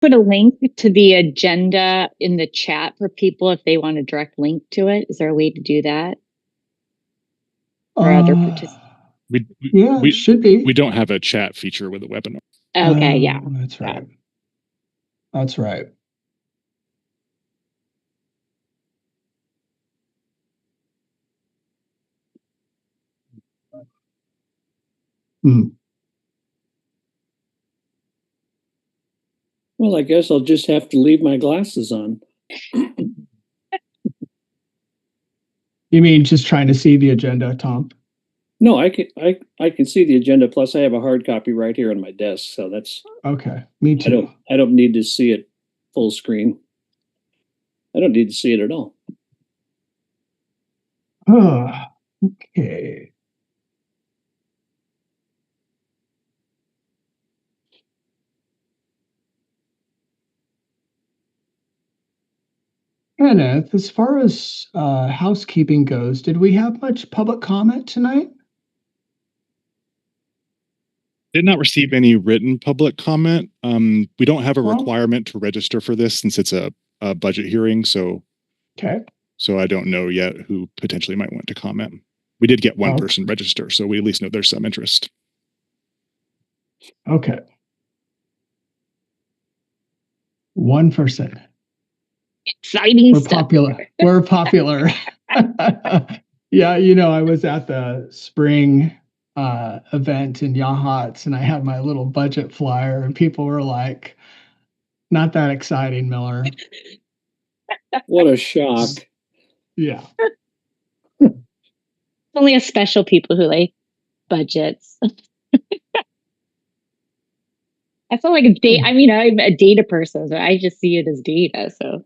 put a link to the agenda in the chat for people if they want a direct link to it? Is there a way to do that? For other participants? It should be. We don't have a chat feature with a webinar. Okay, yeah. That's right. That's right. Well, I guess I'll just have to leave my glasses on. You mean just trying to see the agenda, Tom? No, I can see the agenda. Plus, I have a hard copy right here on my desk, so that's okay. Me too. I don't need to see it full screen. I don't need to see it at all. Okay. Kenneth, as far as housekeeping goes, did we have much public comment tonight? Did not receive any written public comment. We don't have a requirement to register for this since it's a budget hearing. So I don't know yet who potentially might want to comment. We did get one person register, so we at least know there's some interest. Okay. One person. Exciting We're stuff. Popular. We're popular. Yeah, you know, I was at the spring event in Yachats and I had my little budget flyer and people were like, not that exciting, Miller. What a shock. Yeah. Only a special people who like budgets. I feel like data. I mean, I'm a data person, so I just see it as data. So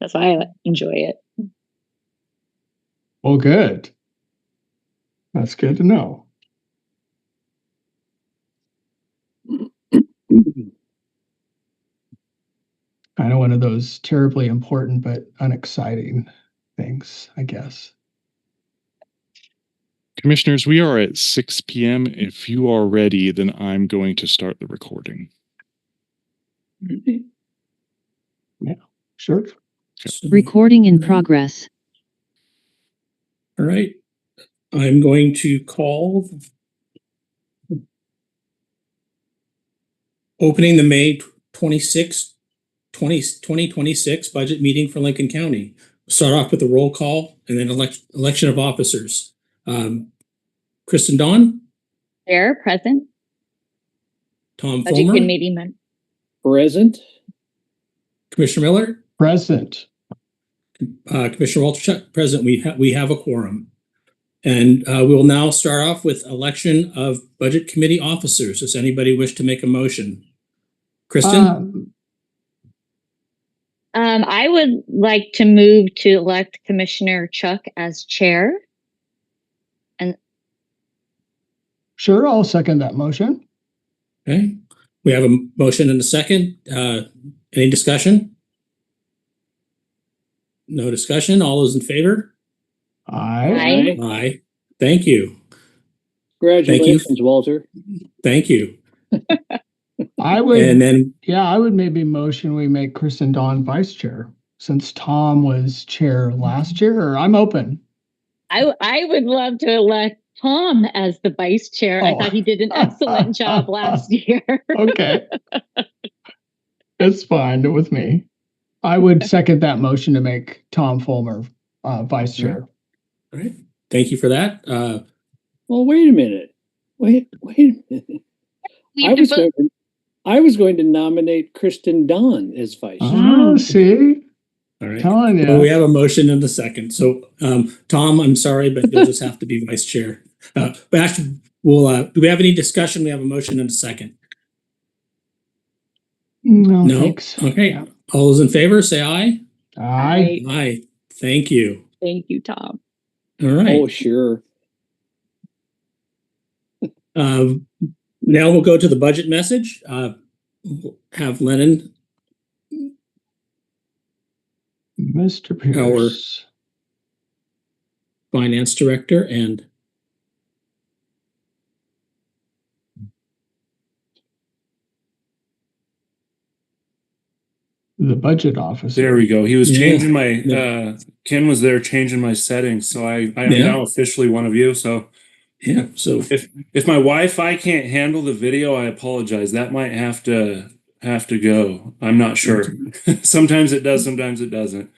that's why I enjoy it. Well, good. That's good to know. Kind of one of those terribly important but unexciting things, I guess. Commissioners, we are at 6 p.m. If you are ready, then I'm going to start the recording. Yeah, sure. Okay. Recording in progress. All right. I'm going to call opening the May 26, 2026 budget meeting for Lincoln County. We'll start off with a roll call and then election of officers. Kristen Dawn? Chair, present. Tom Budget Fulmer? committee member. Present. Commissioner Miller? Present. Commissioner Walterchuk? Present. We have a quorum. And we will now start off with election of budget committee officers. Does anybody wish to make a motion? Kristen? I would like to move to elect Commissioner Chuck as chair. And sure, I'll second that motion. Okay. We have a motion and a second. Any discussion? No discussion. All those in favor? Aye. Aye. Thank you. Congratulations, Thank you. Walter. Thank you. I would, And then, I would maybe motion we make Kristen Dawn vice chair since Tom was chair last year, or I'm open. I would love to elect Tom as the vice chair. I thought he did an excellent job last year. Okay. It's fine with me. I would second that motion to make Tom Fulmer vice chair. all right. Thank you for that. Well, wait a minute. Wait a minute. I was going to nominate Kristen Dawn as vice chair. Oh, see? All right. Telling you. Well, we have a motion and a second. So, Tom, I'm sorry, but you'll just have to be vice chair. But actually, we'll, do we have any discussion? We have a motion and a second. No, thanks. Okay. Yeah. All those in favor, say aye. Aye. Aye. Thank you. Thank you, Tom. All right. Oh, sure. Now we'll go to the budget message. We'll have Lennon, Mr. Pierce, finance director, and the budget officer. There we go. He was Yeah. changing my, Yeah. Ken was there changing my settings. So I am Yeah. now officially one of you. So Yeah, so if my Wi-Fi can't handle the video, I apologize. That might have to go. I'm not sure. Sometimes it does, sometimes it doesn't.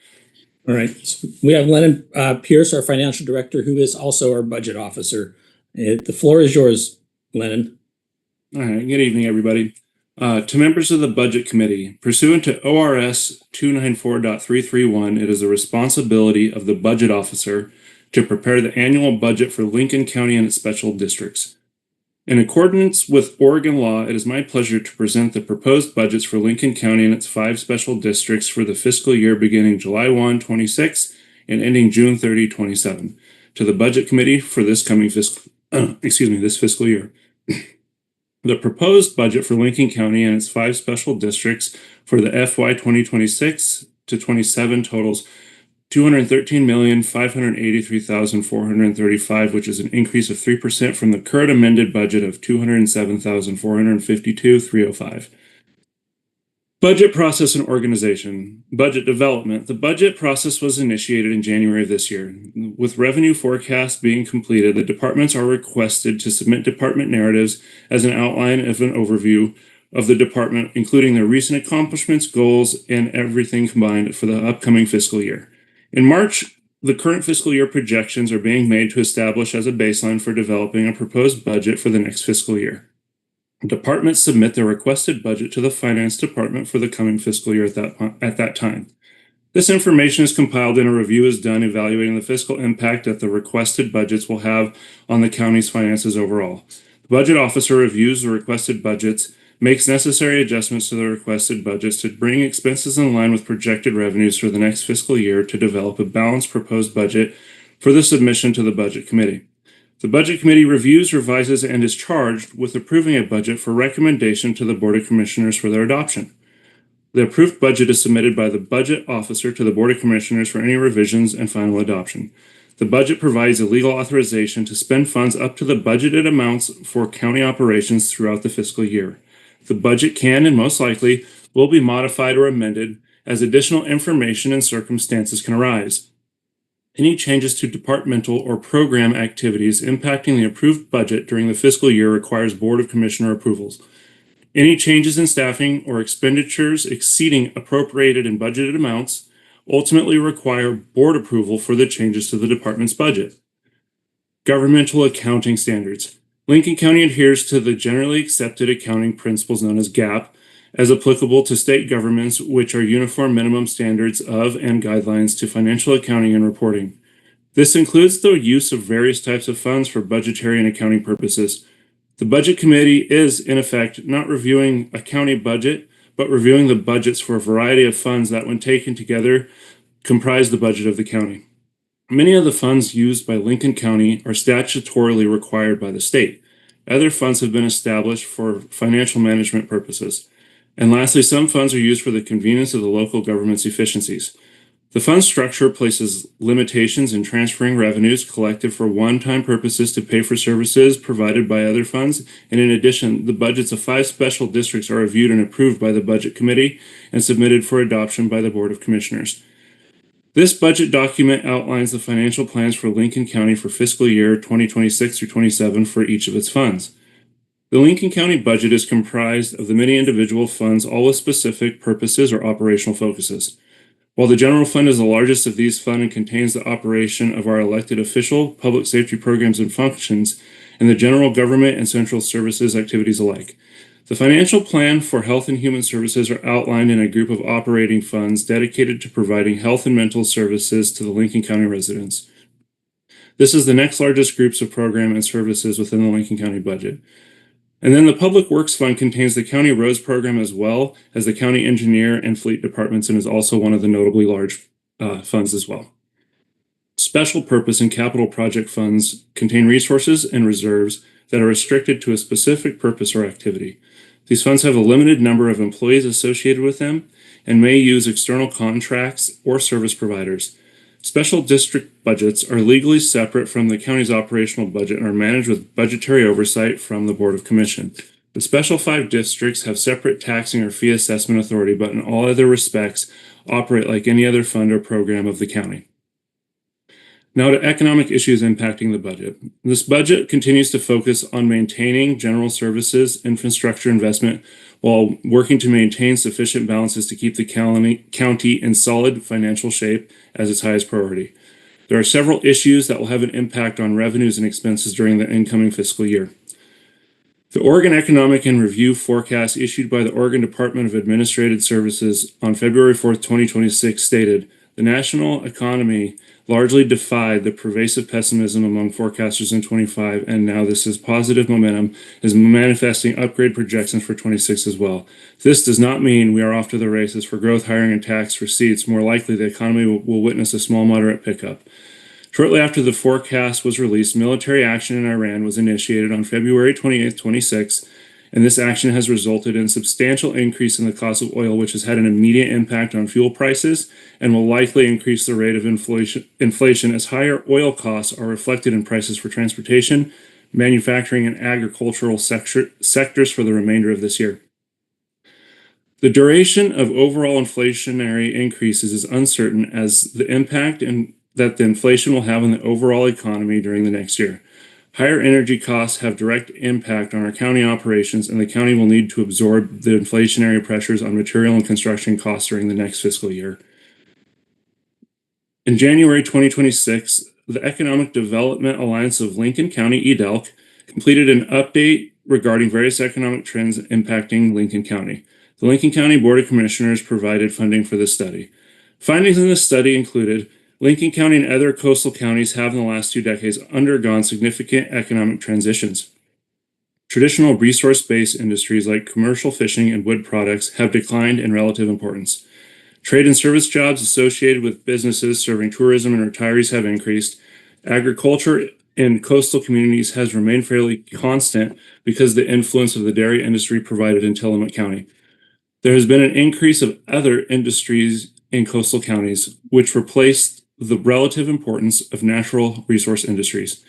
All right. So we have Lennon Pierce, our financial director, who is also our budget officer. The floor is yours, Lennon. All right. Good evening, everybody. To members of the Budget Committee, pursuant to ORS 294.331, it is the responsibility of the budget officer to prepare the annual budget for Lincoln County and its special districts. In accordance with Oregon law, it is my pleasure to present the proposed budgets for Lincoln County and its 5 special districts for the fiscal year beginning July 1, 26 and ending June 30, 27 to the Budget Committee for this coming this fiscal year. The proposed budget for Lincoln County and its 5 special districts for the FY 2026 to 27 totals $213,583,435, which is an increase of 3% from the current amended budget of $207,452,305. Budget process and organization. Budget development. The budget process was initiated in January of this year. With revenue forecasts being completed, the departments are requested to submit department narratives as an outline of an overview of the department, including their recent accomplishments, goals, and everything combined for the upcoming fiscal year. In March, the current fiscal year projections are being made to establish as a baseline for developing a proposed budget for the next fiscal year. Departments submit their requested budget to the Finance Department for the coming fiscal year at that time. This information is compiled and a review is done evaluating the fiscal impact that the requested budgets will have on the county's finances overall. The budget officer reviews the requested budgets, makes necessary adjustments to the requested budgets to bring expenses in line with projected revenues for the next fiscal year to develop a balanced proposed budget for the submission to the Budget Committee. The Budget Committee reviews, revises, and is charged with approving a budget for recommendation to the Board of Commissioners for their adoption. The approved budget is submitted by the Budget Officer to the Board of Commissioners for any revisions and final adoption. The budget provides a legal authorization to spend funds up to the budgeted amounts for county operations throughout the fiscal year. The budget can and most likely will be modified or amended as additional information and circumstances can arise. Any changes to departmental or program activities impacting the approved budget during the fiscal year requires Board of Commissioner approvals. Any changes in staffing or expenditures exceeding appropriated and budgeted amounts ultimately require board approval for the changes to the department's budget. Governmental accounting standards. Lincoln County adheres to the generally accepted accounting principles known as GAAP, as applicable to state governments, which are uniform minimum standards of and guidelines to financial accounting and reporting. This includes the use of various types of funds for budgetary and accounting purposes. The Budget Committee is, in effect, not reviewing a county budget, but reviewing the budgets for a variety of funds that, when taken together, comprise the budget of the county. Many of the funds used by Lincoln County are statutorily required by the state. Other funds have been established for financial management purposes. And lastly, some funds are used for the convenience of the local government's efficiencies. The fund structure places limitations in transferring revenues collected for one-time purposes to pay for services provided by other funds. And in addition, the budgets of 5 special districts are reviewed and approved by the Budget Committee and submitted for adoption by the Board of Commissioners. This budget document outlines the financial plans for Lincoln County for fiscal year 2026 through 27 for each of its funds. The Lincoln County budget is comprised of the many individual funds, all with specific purposes or operational focuses. While the general fund is the largest of these funds and contains the operation of our elected official, public safety programs and functions, and the general government and central services activities alike. The financial plan for health and human services are outlined in a group of operating funds dedicated to providing health and mental services to the Lincoln County residents. This is the next largest groups of program and services within the Lincoln County budget. And then the Public Works Fund contains the county roads program as well as the county engineer and fleet departments, and is also one of the notably large funds as well. Special purpose and capital project funds contain resources and reserves that are restricted to a specific purpose or activity. These funds have a limited number of employees associated with them and may use external contracts or service providers. Special district budgets are legally separate from the county's operational budget and are managed with budgetary oversight from the Board of Commission. The Special 5 districts have separate taxing or fee assessment authority, but in all other respects operate like any other fund or program of the county. Now to economic issues impacting the budget. This budget continues to focus on maintaining general services, infrastructure investment, while working to maintain sufficient balances to keep the county in solid financial shape as its highest priority. There are several issues that will have an impact on revenues and expenses during the incoming fiscal year. The Oregon Economic and Review Forecast issued by the Oregon Department of Administrative Services on February 4th, 2026 stated, the national economy largely defied the pervasive pessimism among forecasters in 25, and now this is positive momentum is manifesting upgrade projections for 26 as well. This does not mean we are off to the races for growth, hiring, and tax receipts. More likely, the economy will witness a small, moderate pickup. Shortly after the forecast was released, military action in Iran was initiated on February 28, 26, and this action has resulted in a substantial increase in the cost of oil, which has had an immediate impact on fuel prices and will likely increase the rate of inflation as higher oil costs are reflected in prices for transportation, manufacturing, and agricultural sectors for the remainder of this year. The duration of overall inflationary increases is uncertain as the impact that the inflation will have on the overall economy during the next year. Higher energy costs have direct impact on our county operations, and the county will need to absorb the inflationary pressures on material and construction costs during the next fiscal year. In January 2026, the Economic Development Alliance of Lincoln County, EDELC, completed an update regarding various economic trends impacting Lincoln County. The Lincoln County Board of Commissioners provided funding for this study. Findings in this study included Lincoln County and other coastal counties have in the last 2 decades undergone significant economic transitions. Traditional resource-based industries like commercial fishing and wood products have declined in relative importance. Trade and service jobs associated with businesses serving tourism and retirees have increased. Agriculture in coastal communities has remained fairly constant because of the influence of the dairy industry provided in Tillamook County. There has been an increase of other industries in coastal counties, which replaced the relative importance of natural resource industries.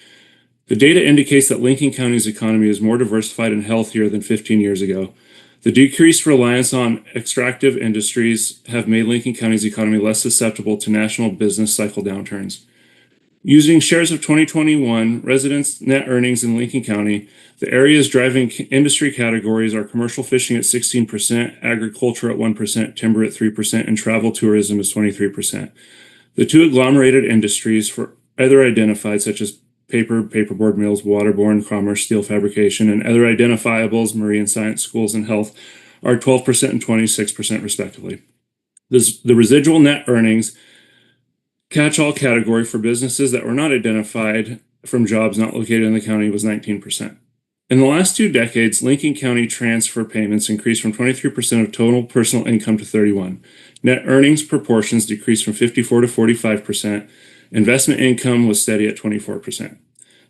The data indicates that Lincoln County's economy is more diversified and healthier than 15 years ago. The decreased reliance on extractive industries have made Lincoln County's economy less susceptible to national business cycle downturns. Using shares of 2021 residents' net earnings in Lincoln County, the areas driving industry categories are commercial fishing at 16%, agriculture at 1%, timber at 3%, and travel tourism is 23%. The two agglomerated industries for other identified, such as paper, paperboard mills, waterborne commerce, steel fabrication, and other identifiables, marine science, schools, and health, are 12% and 26% respectively. The residual net earnings catch-all category for businesses that were not identified from jobs not located in the county was 19%. In the last 2 decades, Lincoln County transfer payments increased from 23% of total personal income to 31%. Net earnings proportions decreased from 54% to 45%. Investment income was steady at 24%.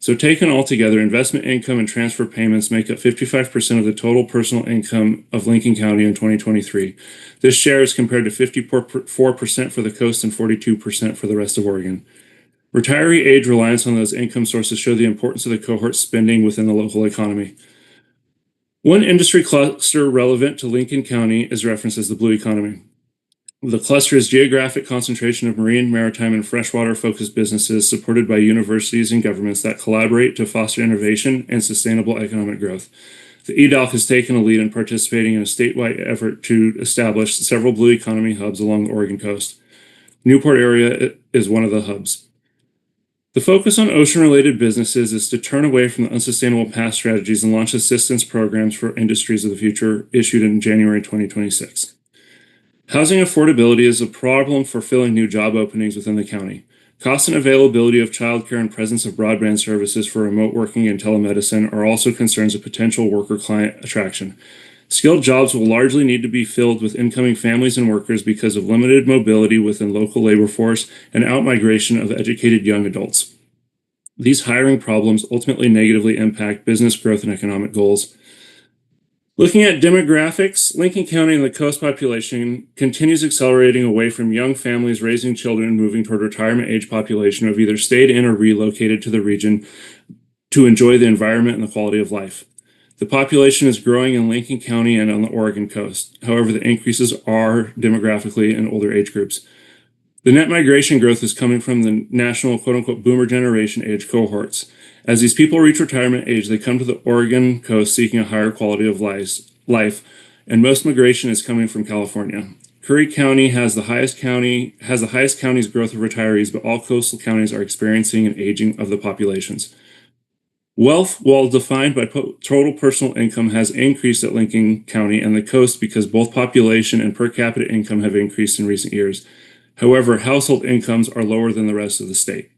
So taken all together, investment income and transfer payments make up 55% of the total personal income of Lincoln County in 2023. This share is compared to 54% for the coast and 42% for the rest of Oregon. Retiree age reliance on those income sources show the importance of the cohort spending within the local economy. One industry cluster relevant to Lincoln County is referenced as the blue economy. The cluster is geographic concentration of marine, maritime, and freshwater-focused businesses supported by universities and governments that collaborate to foster innovation and sustainable economic growth. The EDELC has taken a lead in participating in a statewide effort to establish several blue economy hubs along the Oregon coast. Newport area is one of the hubs. The focus on ocean-related businesses is to turn away from the unsustainable past strategies and launch assistance programs for industries of the future, issued in January 2026. Housing affordability is a problem for filling new job openings within the county. Cost and availability of childcare and presence of broadband services for remote working and telemedicine are also concerns of potential worker-client attraction. Skilled jobs will largely need to be filled with incoming families and workers because of limited mobility within local labor force and outmigration of educated young adults. These hiring problems ultimately negatively impact business growth and economic goals. Looking at demographics, Lincoln County and the coast population continues accelerating away from young families raising children and moving toward retirement age population who have either stayed in or relocated to the region to enjoy the environment and the quality of life. The population is growing in Lincoln County and on the Oregon coast. However, the increases are demographically in older age groups. The net migration growth is coming from the national quote-unquote boomer generation age cohorts. As these people reach retirement age, they come to the Oregon coast seeking a higher quality of life, and most migration is coming from California. Curry County has the highest county's growth of retirees, but all coastal counties are experiencing an aging of the populations. Wealth, while defined by total personal income, has increased at Lincoln County and the coast because both population and per capita income have increased in recent years. However, household incomes are lower than the rest of the state.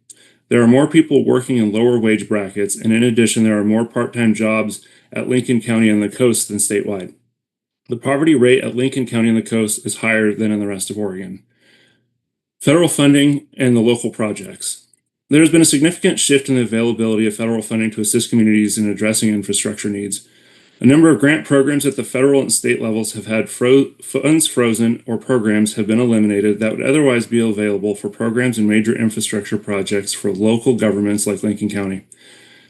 There are more people working in lower wage brackets, and in addition, there are more part-time jobs at Lincoln County and the coast than statewide. The poverty rate at Lincoln County and the coast is higher than in the rest of Oregon. Federal funding and the local projects. There has been a significant shift in the availability of federal funding to assist communities in addressing infrastructure needs. A number of grant programs at the federal and state levels have had funds frozen or programs have been eliminated that would otherwise be available for programs and major infrastructure projects for local governments like Lincoln County.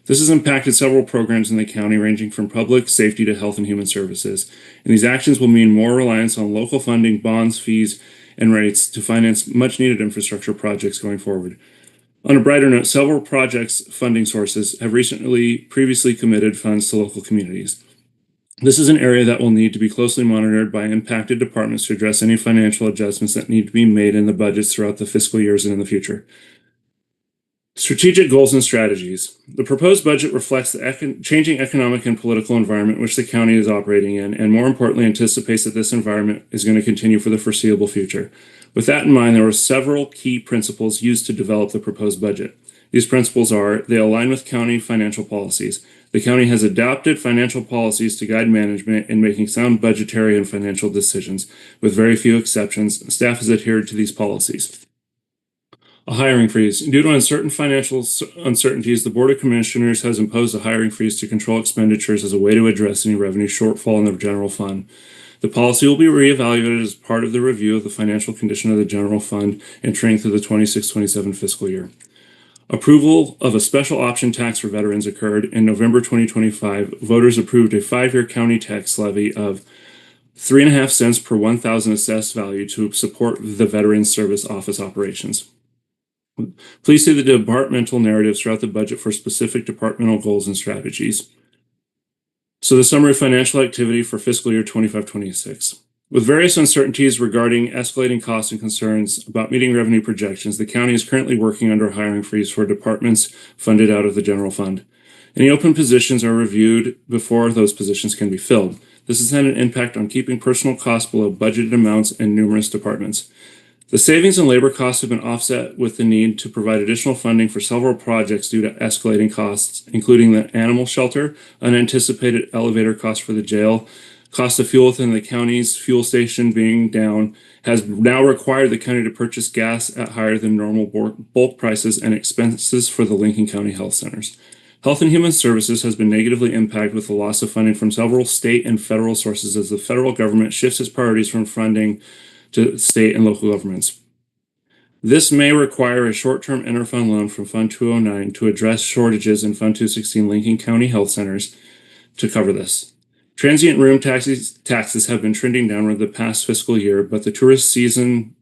This has impacted several programs in the county, ranging from public safety to health and human services. And these actions will mean more reliance on local funding, bonds, fees, and rates to finance much needed infrastructure projects going forward. On a brighter note, several projects' funding sources have previously committed funds to local communities. This is an area that will need to be closely monitored by impacted departments to address any financial adjustments that need to be made in the budgets throughout the fiscal years and in the future. Strategic goals and strategies. The proposed budget reflects the changing economic and political environment which the county is operating in, and more importantly, anticipates that this environment is going to continue for the foreseeable future. With that in mind, there were several key principles used to develop the proposed budget. These principles are: they align with county financial policies. The county has adopted financial policies to guide management in making sound budgetary and financial decisions. With very few exceptions, staff has adhered to these policies. A hiring freeze. Due to uncertain financial uncertainties, the Board of Commissioners has imposed a hiring freeze to control expenditures as a way to address any revenue shortfall in the general fund. The policy will be reevaluated as part of the review of the financial condition of the general fund entering through the 26-27 fiscal year. Approval of a special option tax for veterans occurred in November 2025. Voters approved a 5-year county tax levy of 3.5 cents per 1,000 assessed value to support the Veterans Service Office operations. Please see the departmental narratives throughout the budget for specific departmental goals and strategies. So the summary of financial activity for fiscal year 25-26. With various uncertainties regarding escalating costs and concerns about meeting revenue projections, the county is currently working under a hiring freeze for departments funded out of the general fund. Any open positions are reviewed before those positions can be filled. This has had an impact on keeping personal costs below budgeted amounts in numerous departments. The savings in labor costs have been offset with the need to provide additional funding for several projects due to escalating costs, including the animal shelter, unanticipated elevator costs for the jail, cost of fuel within the county's fuel station being down, has now required the county to purchase gas at higher than normal bulk prices, and expenses for the Lincoln County Health Centers. Health and Human Services has been negatively impacted with the loss of funding from several state and federal sources as the federal government shifts its priorities from funding to state and local governments. This may require a short-term interfund loan from Fund 209 to address shortages in Fund 216 Lincoln County Health Centers to cover this. Transient room taxes have been trending downward the past fiscal year, but the tourist season's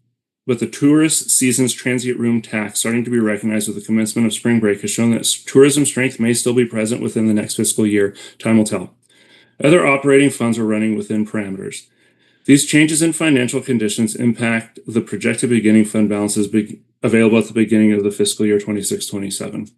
transient room tax, starting to be recognized with the commencement of spring break, has shown that tourism strength may still be present within the next fiscal year. Time will tell. Other operating funds are running within parameters. These changes in financial conditions impact the projected beginning fund balances available at the beginning of the fiscal year 26-27.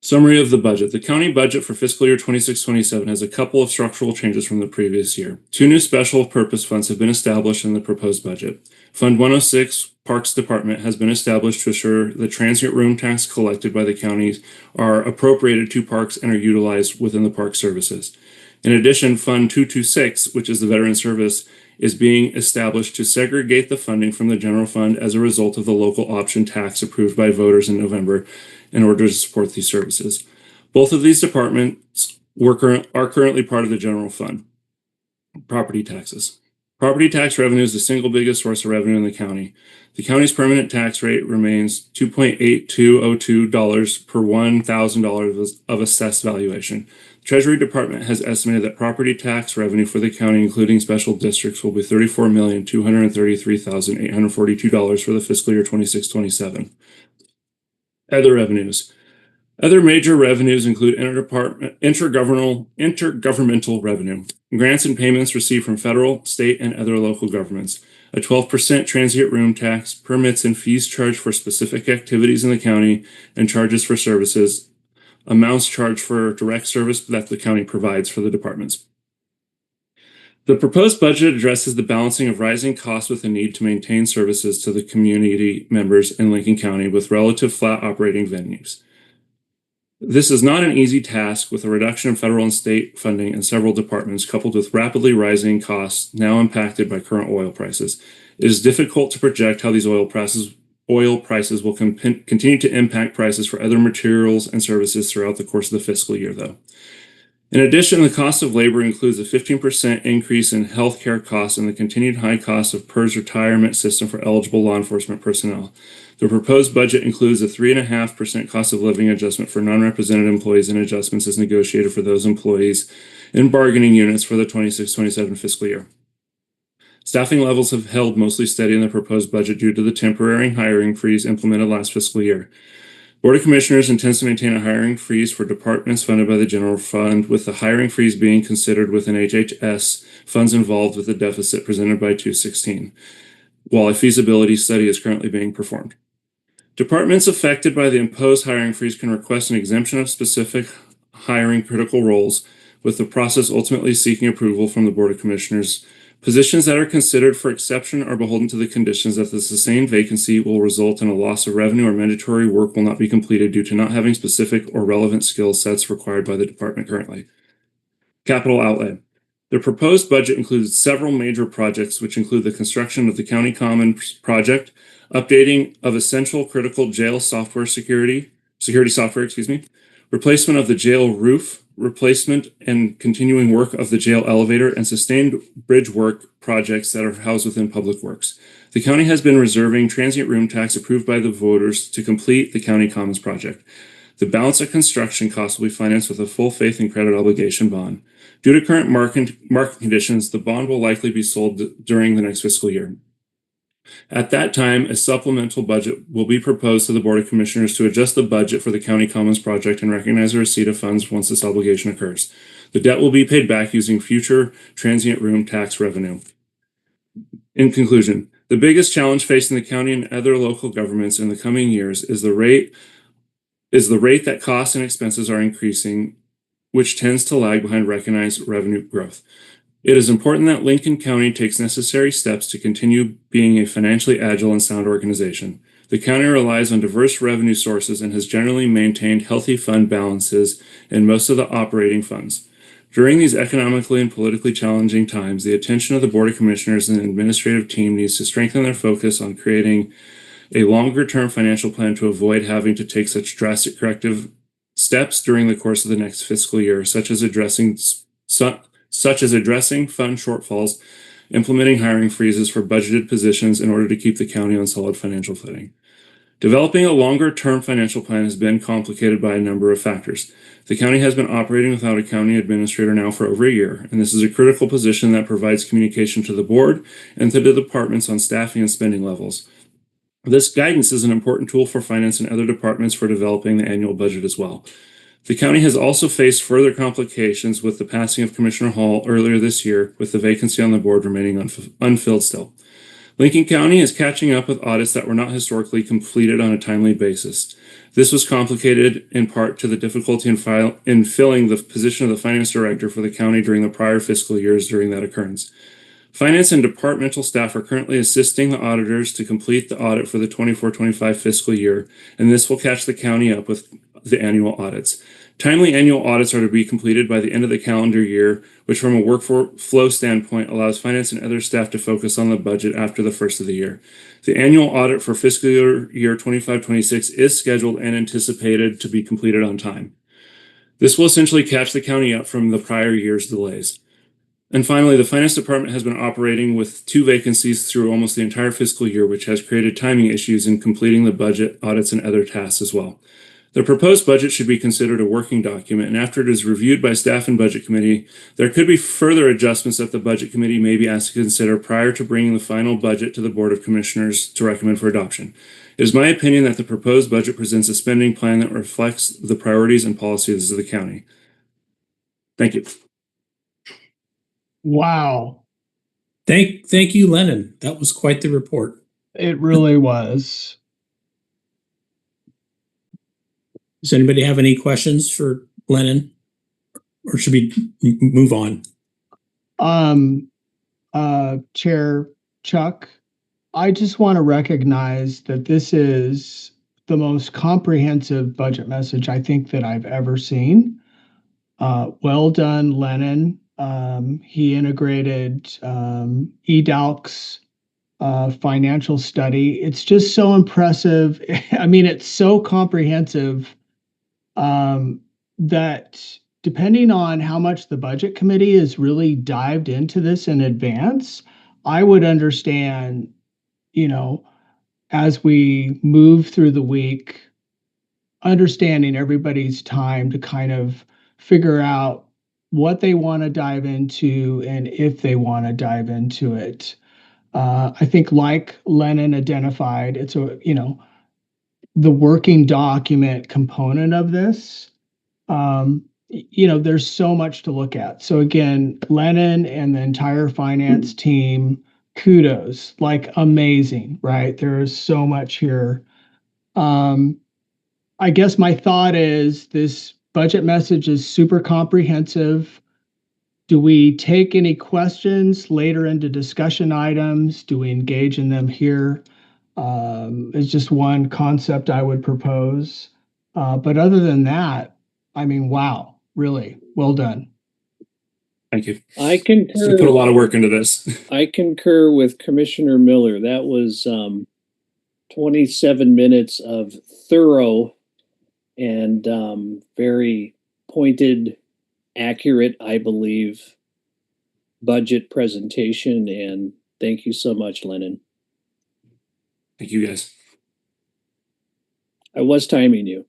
Summary of the budget. The county budget for fiscal year 26-27 has a couple of structural changes from the previous year. 2 new special purpose funds have been established in the proposed budget. Fund 106 Parks Department has been established to assure the transient room tax collected by the counties are appropriated to parks and are utilized within the park services. In addition, Fund 226, which is the Veterans Service, is being established to segregate the funding from the general fund as a result of the local option tax approved by voters in November in order to support these services. Both of these departments are currently part of the general fund. Property taxes. Property tax revenue is the single biggest source of revenue in the county. The county's permanent tax rate remains $2.8202 per $1,000 of assessed valuation. The Treasury Department has estimated that property tax revenue for the county, including special districts, will be $34,233,842 for the fiscal year 26-27. Other revenues. Other major revenues include intergovernmental revenue, grants and payments received from federal, state, and other local governments, a 12% transient room tax, permits and fees charged for specific activities in the county, and charges for services, amounts charged for direct service that the county provides for the departments. The proposed budget addresses the balancing of rising costs with the need to maintain services to the community members in Lincoln County with relative flat operating venues. This is not an easy task with a reduction in federal and state funding in several departments coupled with rapidly rising costs now impacted by current oil prices. It is difficult to project how these oil prices will continue to impact prices for other materials and services throughout the course of the fiscal year, though. In addition, the cost of labor includes a 15% increase in healthcare costs and the continued high cost of PERS retirement system for eligible law enforcement personnel. The proposed budget includes a 3.5% cost of living adjustment for non-represented employees and adjustments as negotiated for those employees in bargaining units for the 26-27 fiscal year. Staffing levels have held mostly steady in the proposed budget due to the temporary hiring freeze implemented last fiscal year. Board of Commissioners intends to maintain a hiring freeze for departments funded by the general fund, with the hiring freeze being considered within HHS funds involved with the deficit presented by 216, while a feasibility study is currently being performed. Departments affected by the imposed hiring freeze can request an exemption of specific hiring critical roles, with the process ultimately seeking approval from the Board of Commissioners. Positions that are considered for exception are beholden to the conditions that the sustained vacancy will result in a loss of revenue or mandatory work will not be completed due to not having specific or relevant skill sets required by the department currently. Capital outlay. The proposed budget includes several major projects, which include the construction of the County Commons project, updating of essential critical jail security software, replacement of the jail roof, replacement and continuing work of the jail elevator, and sustained bridge work projects that are housed within Public Works. The county has been reserving transient room tax approved by the voters to complete the County Commons project. The balance of construction costs will be financed with a full faith and credit obligation bond. Due to current market conditions, the bond will likely be sold during the next fiscal year. At that time, a supplemental budget will be proposed to the Board of Commissioners to adjust the budget for the County Commons project and recognize the receipt of funds once this obligation occurs. The debt will be paid back using future transient room tax revenue. In conclusion, the biggest challenge facing the county and other local governments in the coming years is the rate that costs and expenses are increasing, which tends to lag behind recognized revenue growth. It is important that Lincoln County takes necessary steps to continue being a financially agile and sound organization. The county relies on diverse revenue sources and has generally maintained healthy fund balances in most of the operating funds. During these economically and politically challenging times, the attention of the Board of Commissioners and the administrative team needs to strengthen their focus on creating a longer-term financial plan to avoid having to take such drastic corrective steps during the course of the next fiscal year, such as addressing fund shortfalls, implementing hiring freezes for budgeted positions in order to keep the county on solid financial footing. Developing a longer-term financial plan has been complicated by a number of factors. The county has been operating without a county administrator now for over a year, and this is a critical position that provides communication to the board and to the departments on staffing and spending levels. This guidance is an important tool for finance and other departments for developing the annual budget as well. The county has also faced further complications with the passing of Commissioner Hall earlier this year, with the vacancy on the board remaining unfilled still. Lincoln County is catching up with audits that were not historically completed on a timely basis. This was complicated in part to the difficulty in filling the position of the finance director for the county during the prior fiscal years during that occurrence. Finance and departmental staff are currently assisting the auditors to complete the audit for the 24-25 fiscal year, and this will catch the county up with the annual audits. Timely annual audits are to be completed by the end of the calendar year, which from a workflow standpoint allows finance and other staff to focus on the budget after the first of the year. The annual audit for fiscal year 25-26 is scheduled and anticipated to be completed on time. This will essentially catch the county up from the prior year's delays. And finally, the finance department has been operating with 2 vacancies through almost the entire fiscal year, which has created timing issues in completing the budget, audits, and other tasks as well. The proposed budget should be considered a working document, and after it is reviewed by staff and budget committee, there could be further adjustments that the budget committee may be asked to consider prior to bringing the final budget to the Board of Commissioners to recommend for adoption. It is my opinion that the proposed budget presents a spending plan that reflects the priorities and policies of the county. Thank you. Wow. Thank you, Lennon. That was quite the report. It really was. Does anybody have any questions for Lennon? Or should we move on? Chair Chuck, I just want to recognize that this is the most comprehensive budget message I think that I've ever seen. Well done, Lennon. He integrated EDALC's financial study. It's just so impressive. I mean, it's so comprehensive that depending on how much the budget committee is really dived into this in advance, I would understand, as we move through the week, understanding everybody's time to kind of figure out what they want to dive into and if they want to dive into it. I think, like Lennon identified, it's the working document component of this. There's so much to look at. So again, Lennon and the entire finance team, kudos, like amazing, right? There is so much here. I guess my thought is this budget message is super comprehensive. Do we take any questions later into discussion items? Do we engage in them here? It's just one concept I would propose. But other than that, I mean, wow, really well done. Thank you. I concur. We put a lot of work into this. I concur with Commissioner Miller. That was 27 minutes of thorough and very pointed, accurate, I believe, budget presentation. And thank you so much, Lennon. Thank you, guys. I was timing you.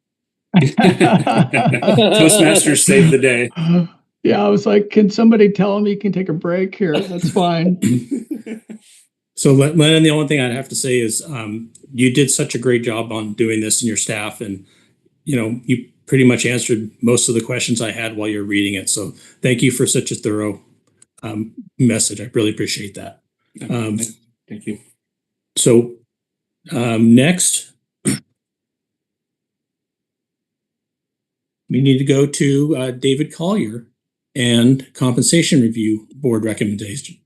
Toastmasters saved the day. Yeah, I was like, can somebody tell him he can take a break here? That's fine. So Lennon, the only thing I'd have to say is you did such a great job on doing this and your staff, and you pretty much answered most of the questions I had while you're reading it. So thank you for such a thorough message. I really appreciate that. Thank you. So next, we need to go to David Collier and Compensation Review Board recommendation.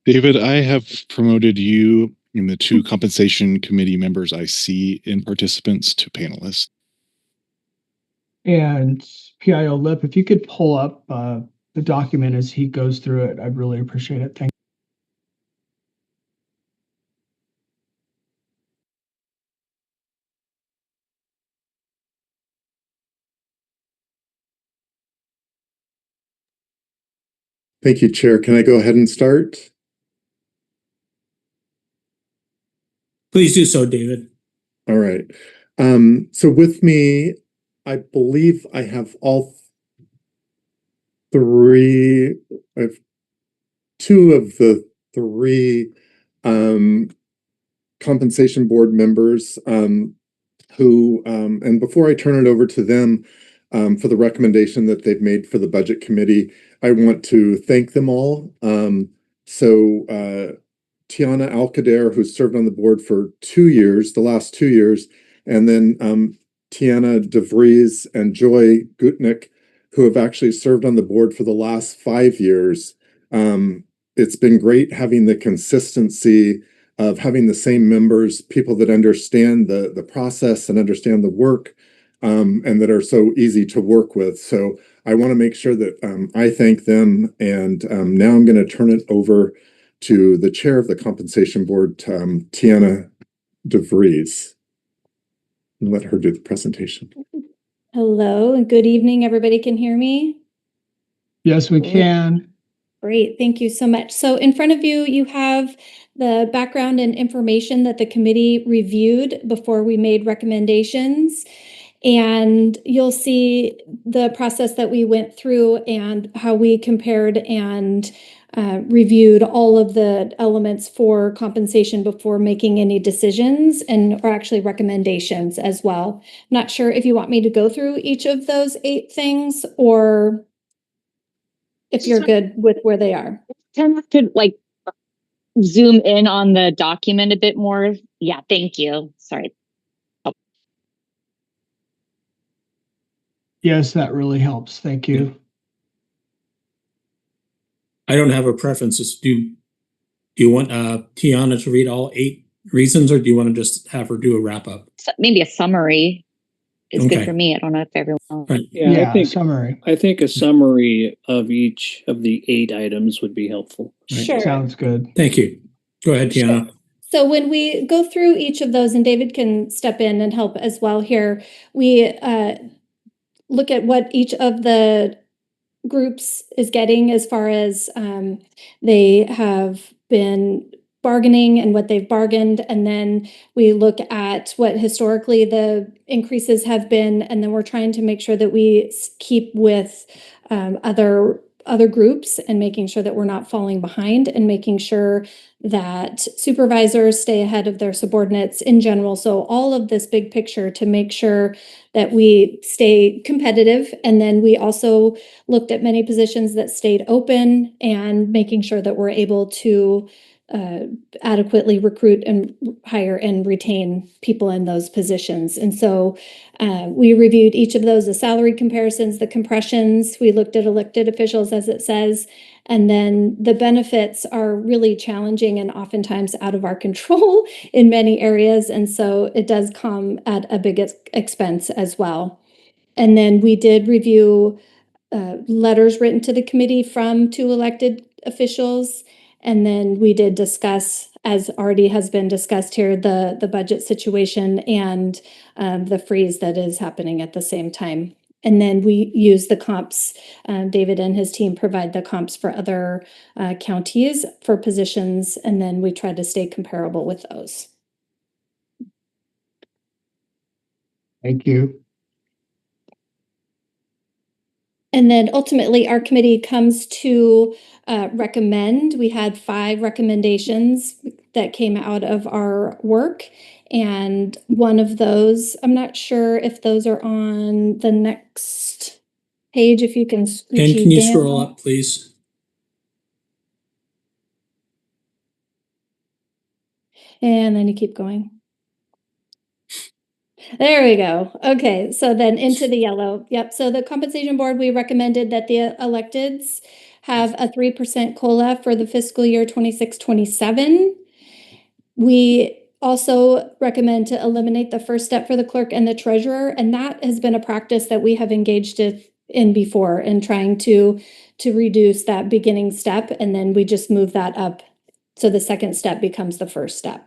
David, I have promoted you in the 2 compensation committee members I see in participants to panelists. And PIO Lip, if you could pull up the document as he goes through it, I'd really appreciate it. Thank you. Thank you, Chair. Can I go ahead and start? Please do so, David. All right. So with me, I believe I have all 3, I have 2 of the 3 compensation board members who, and before I turn it over to them for the recommendation that they've made for the budget committee, I want to thank them all. Tiana Alcader, who served on the board for 2 years, the last 2 years, and then Tiana DeVries and Joy Gutnick, who have actually served on the board for the last 5 years. It's been great having the consistency of having the same members, people that understand the process and understand the work, and that are so easy to work with. So I want to make sure that I thank them. And now I'm going to turn it over to the chair of the compensation board, Tiana DeVries. and let her do the presentation. Hello and good evening. Everybody can hear me? Yes, we can. Great. Thank you so much. So in front of you, you have the background and information that the committee reviewed before we made recommendations. And you'll see the process that we went through and how we compared and reviewed all of the elements for compensation before making any decisions or actually recommendations as well. Not sure if you want me to go through each of those 8 things or if you're good with where they are. Kind of could like zoom in on the document a bit more. Yeah, thank you. Sorry. Yes, that really helps. Thank you. I don't have a preference. Do you want Tiana to read all 8 reasons, or do you want to just have her do a wrap up? Maybe a summary is Okay. good for me. I don't know if everyone else. Right. Yeah, Summary. I think a summary of each of the 8 items would be helpful. Right. Sure. Sounds good. Thank you. Go ahead, Tiana. Sure. So when we go through each of those, and David can step in and help as well here, we look at what each of the groups is getting as far as they have been bargaining and what they've bargained. And then we look at what historically the increases have been. And then we're trying to make sure that we keep with other groups and making sure that we're not falling behind and making sure that supervisors stay ahead of their subordinates in general. So all of this big picture to make sure that we stay competitive. And then we also looked at many positions that stayed open and making sure that we're able to adequately recruit and hire and retain people in those positions. And so we reviewed each of those, the salary comparisons, the compressions. We looked at elected officials, as it says, and then the benefits are really challenging and oftentimes out of our control in many areas. And so it does come at a big expense as well. And then we did review letters written to the committee from 2 elected officials. And then we did discuss, as already has been discussed here, the budget situation and the freeze that is happening at the same time. And then we use the comps. David and his team provide the comps for other counties for positions, and then we try to stay comparable with those. Thank you. And then ultimately, our committee comes to recommend. We had 5 recommendations that came out of our work. And one of those, I'm not sure if those are on the next page, if you can scooch Can you down. scroll up, please? And then you keep going. There we go. Okay, so then into the yellow. Yep, so the compensation board, we recommended that the electeds have a 3% COLA for the fiscal year 26-27. We also recommend to eliminate the first step for the clerk and the treasurer, and that has been a practice that we have engaged in before in trying to reduce that beginning step, and then we just move that up so the second step becomes the first step.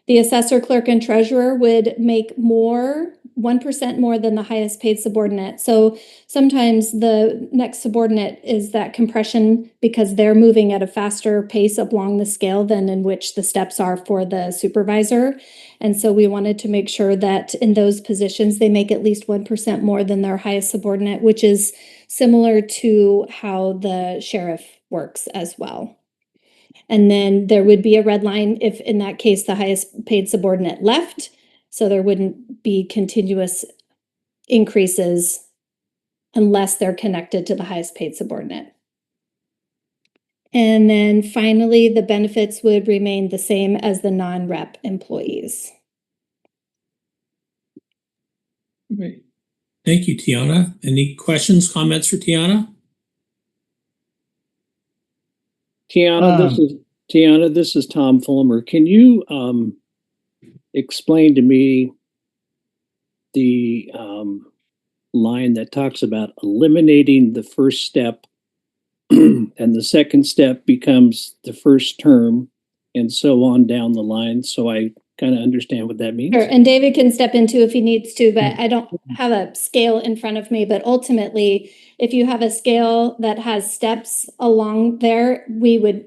The assessor, clerk, and treasurer would make 1% more than the highest paid subordinate. So sometimes the next subordinate is that compression because they're moving at a faster pace along the scale than in which the steps are for the supervisor. And so we wanted to make sure that in those positions, they make at least 1% more than their highest subordinate, which is similar to how the sheriff works as well. And then there would be a red line if in that case the highest paid subordinate left. So there wouldn't be continuous increases unless they're connected to the highest paid subordinate. And then finally, the benefits would remain the same as the non-rep employees. Great. Thank you, Tiana. Any questions, comments for Tiana? Tiana, this is Tom Fulmer. Can you explain to me the line that talks about eliminating the first step and the second step becomes the first term and so on down the line, so I kind of understand what that means. Sure, and David can step in too if he needs to, but I don't have a scale in front of me. But ultimately, if you have a scale that has steps along there, we would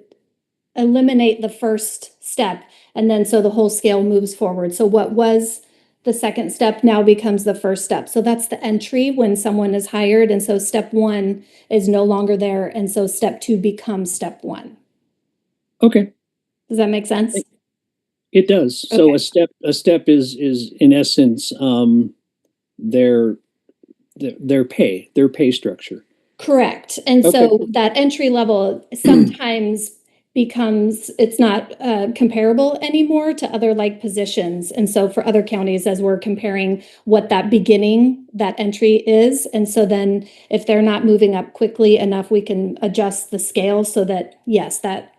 eliminate the first step. And then so the whole scale moves forward. So what was the second step now becomes the first step. So that's the entry when someone is hired. And so step one is no longer there. And so step two becomes step one. Okay, Does that make sense? it does. So Okay. a step is in essence their pay structure. Correct. And so that entry level sometimes becomes, it's not comparable anymore to other like positions. And so for other counties, as we're comparing what that beginning, that entry is. And so then if they're not moving up quickly enough, we can adjust the scale so that, yes, that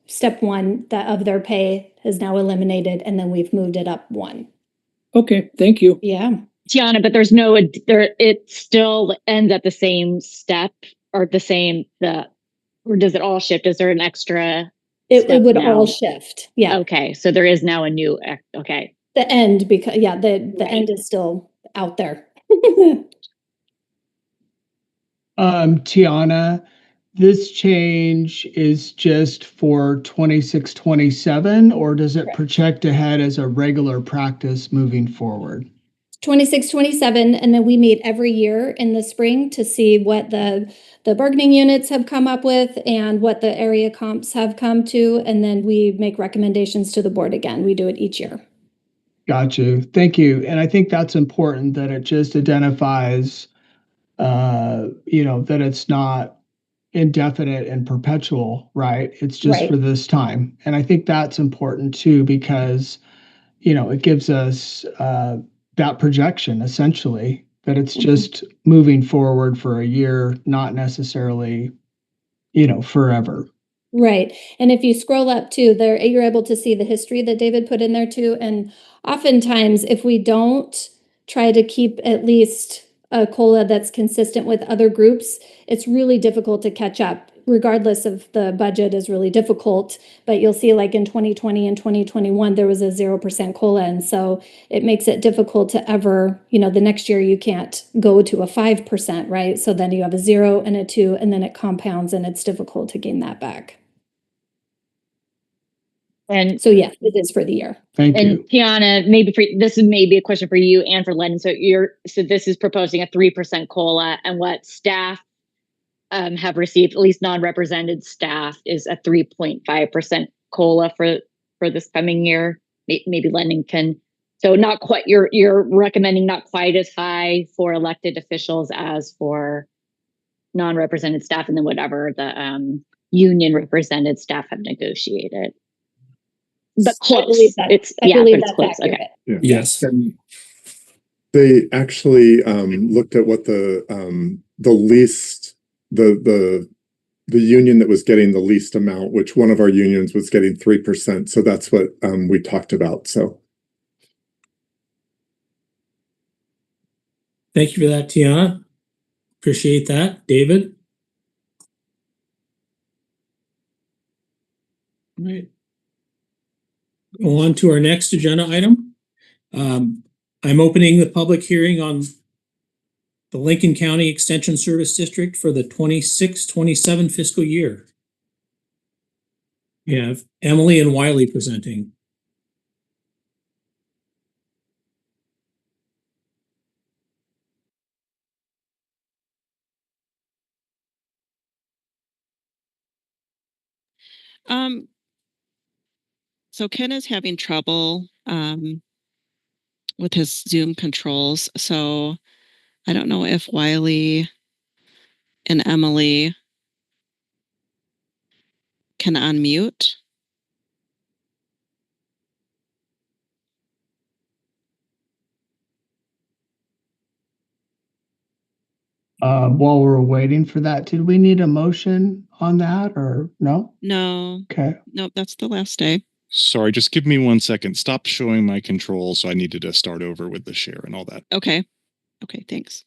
step one that of their pay is now eliminated. And then we've moved it up one. Okay, thank you. Yeah. Tiana, but it still ends at the same step or or does it all shift? Is there an extra? It would all shift. Yeah. Okay. So there is now a new, okay. The end, because the end is still out there. Tiana, this change is just for 26-27, or does it project ahead as a regular practice moving forward? 26-27, and then we meet every year in the spring to see what the bargaining units have come up with and what the area comps have come to, and then we make recommendations to the board again. We do it each year. Got you. Thank you. And I think that's important that it just identifies, that it's not indefinite and perpetual, right? It's just Right. for this time. And I think that's important too, because, it gives us that projection essentially that it's just moving forward for a year, not necessarily, forever. Right. And if you scroll up too, there you're able to see the history that David put in there too. And oftentimes, if we don't try to keep at least a COLA that's consistent with other groups, it's really difficult to catch up. Regardless of the budget is really difficult. But you'll see like in 2020 and 2021, there was a 0% COLA. And so it makes it difficult to ever, the next year you can't go to a 5%, right? So then you have a 0 and a 2, and then it compounds and it's difficult to gain that back. And so, yes, it is for the year. Thank you. Tiana, this is maybe a question for you and for Len. So this is proposing a 3% COLA, and what staff have received, at least non-represented staff, is a 3.5% COLA for this coming year. Maybe Len can. So not quite. You're recommending not quite as high for elected officials as for non-represented staff, and then whatever the union represented staff have negotiated. But close. It's close. Okay. Yeah. Yes. And they actually looked at what the least the union that was getting the least amount, which one of our unions was getting 3%. So that's what we talked about. So Thank you for that, Tiana. Appreciate that. David? All right. Go on to our next agenda item. I'm opening the public hearing on the Lincoln County Extension Service District for the 26-27 fiscal year. We have Emily and Wiley presenting. So Ken is having trouble with his Zoom controls. So I don't know if Wiley and Emily can unmute. While we're waiting for that, did we need a motion on that or no? No. Okay. Nope, that's the last day. Sorry, just give me 1 second. Stop showing my controls. So I needed to start over with the share and all that. Okay. Okay, thanks.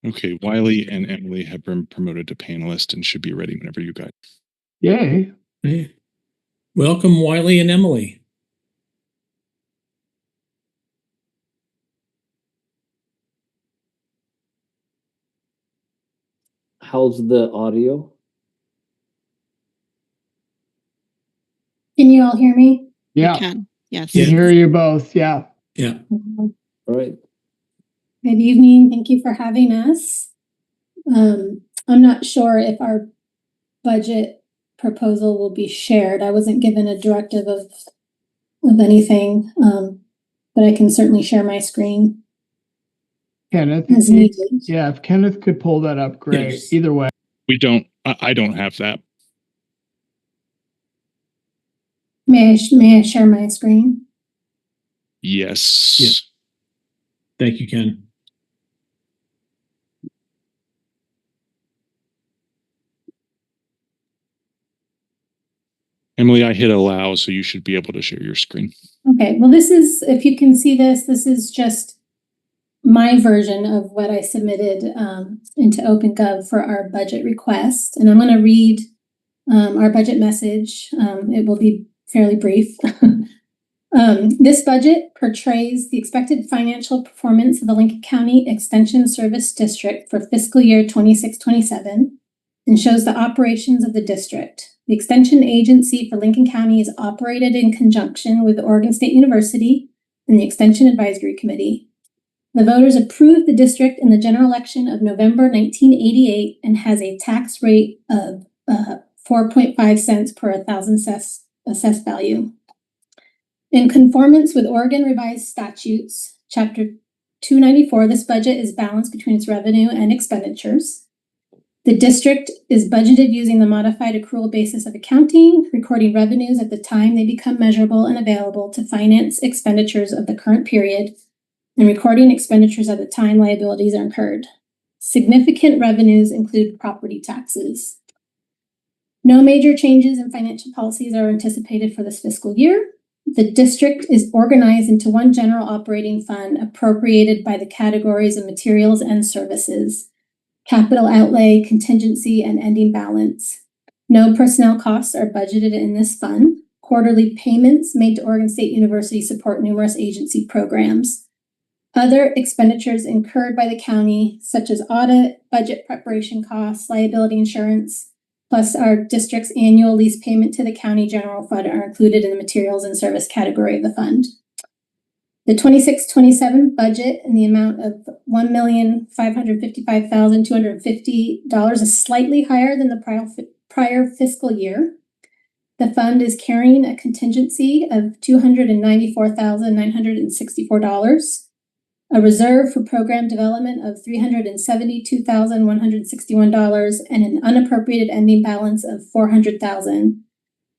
Okay, Wiley and Emily have been promoted to panelist and should be ready whenever you guys. Yay. Hey. Welcome, Wiley and Emily. How's the audio? Can you all hear me? Yeah. We can. Yes. Can hear you both. Yeah. Yeah. All right. Good evening. Thank you for having us. I'm not sure if our budget proposal will be shared. I wasn't given a directive of anything, but I can certainly share my screen Kenneth, as needed. yeah, if Kenneth could pull that up, great. Yes. Either way. We don't, I don't have that. May I share my screen? Yes. Yeah. Thank you, Ken. Emily, I hit allow, so you should be able to share your screen. Okay, well, this is, if you can see this is just my version of what I submitted into OpenGov for our budget request. And I'm going to read our budget message. It will be fairly brief. This budget portrays the expected financial performance of the Lincoln County Extension Service District for fiscal year 26-27 and shows the operations of the district. The Extension Agency for Lincoln County is operated in conjunction with Oregon State University and the Extension Advisory Committee. The voters approved the district in the general election of November 1988 and has a tax rate of 4.5 cents per 1,000 assessed value. In conformance with Oregon Revised Statutes, Chapter 294, this budget is balanced between its revenue and expenditures. The district is budgeted using the modified accrual basis of accounting, recording revenues at the time they become measurable and available to finance expenditures of the current period, and recording expenditures at the time liabilities are incurred. Significant revenues include property taxes. No major changes in financial policies are anticipated for this fiscal year. The district is organized into one general operating fund appropriated by the categories of materials and services, capital outlay, contingency, and ending balance. No personnel costs are budgeted in this fund. Quarterly payments made to Oregon State University support numerous agency programs. Other expenditures incurred by the county, such as audit, budget preparation costs, liability insurance, plus our district's annual lease payment to the county general fund are included in the materials and service category of the fund. The 26-27 budget in the amount of $1,555,250 is slightly higher than the prior fiscal year. The fund is carrying a contingency of $294,964, a reserve for program development of $372,161, and an unappropriated ending balance of $400,000.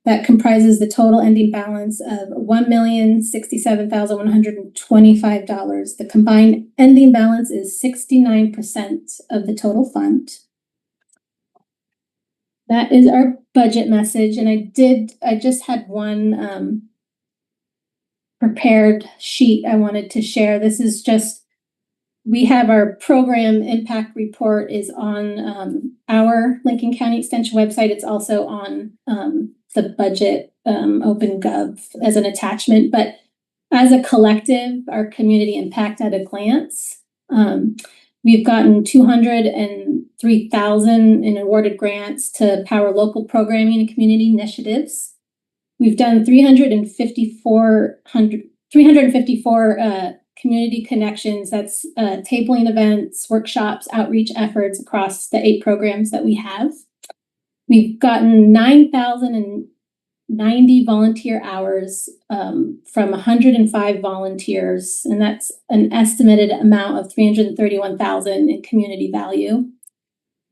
That comprises the total ending balance of $1,067,125. The combined ending balance is 69% of the total fund. That is our budget message, and I just had one prepared sheet I wanted to share. This is just, we have our program impact report is on our Lincoln County Extension website. It's also on the budget OpenGov as an attachment, but as a collective, our community impact at a glance, we've gotten $203,000 in awarded grants to power local programming and community initiatives. We've done 354 community connections. That's tabling events, workshops, outreach efforts across the 8 programs that we have. We've gotten 9,090 volunteer hours from 105 volunteers, and that's an estimated amount of $331,000 in community value.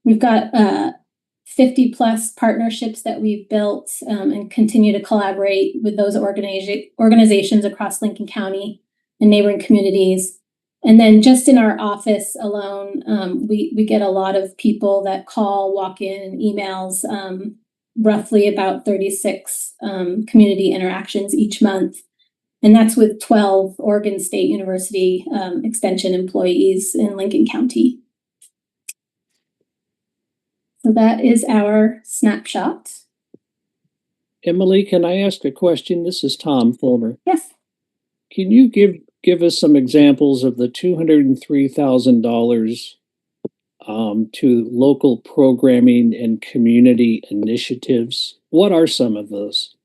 We've got 50 plus partnerships that we've built and continue to collaborate with those organizations across Lincoln County and neighboring communities. And then just in our office alone, we get a lot of people that call, walk in, and emails, roughly about 36 community interactions each month. And that's with 12 Oregon State University Extension employees in Lincoln County. So that is our snapshot. Emily, can I ask a question? This is Tom Fulmer. Yes. Can you give us some examples of the $203,000 to local programming and community initiatives? What are some of those?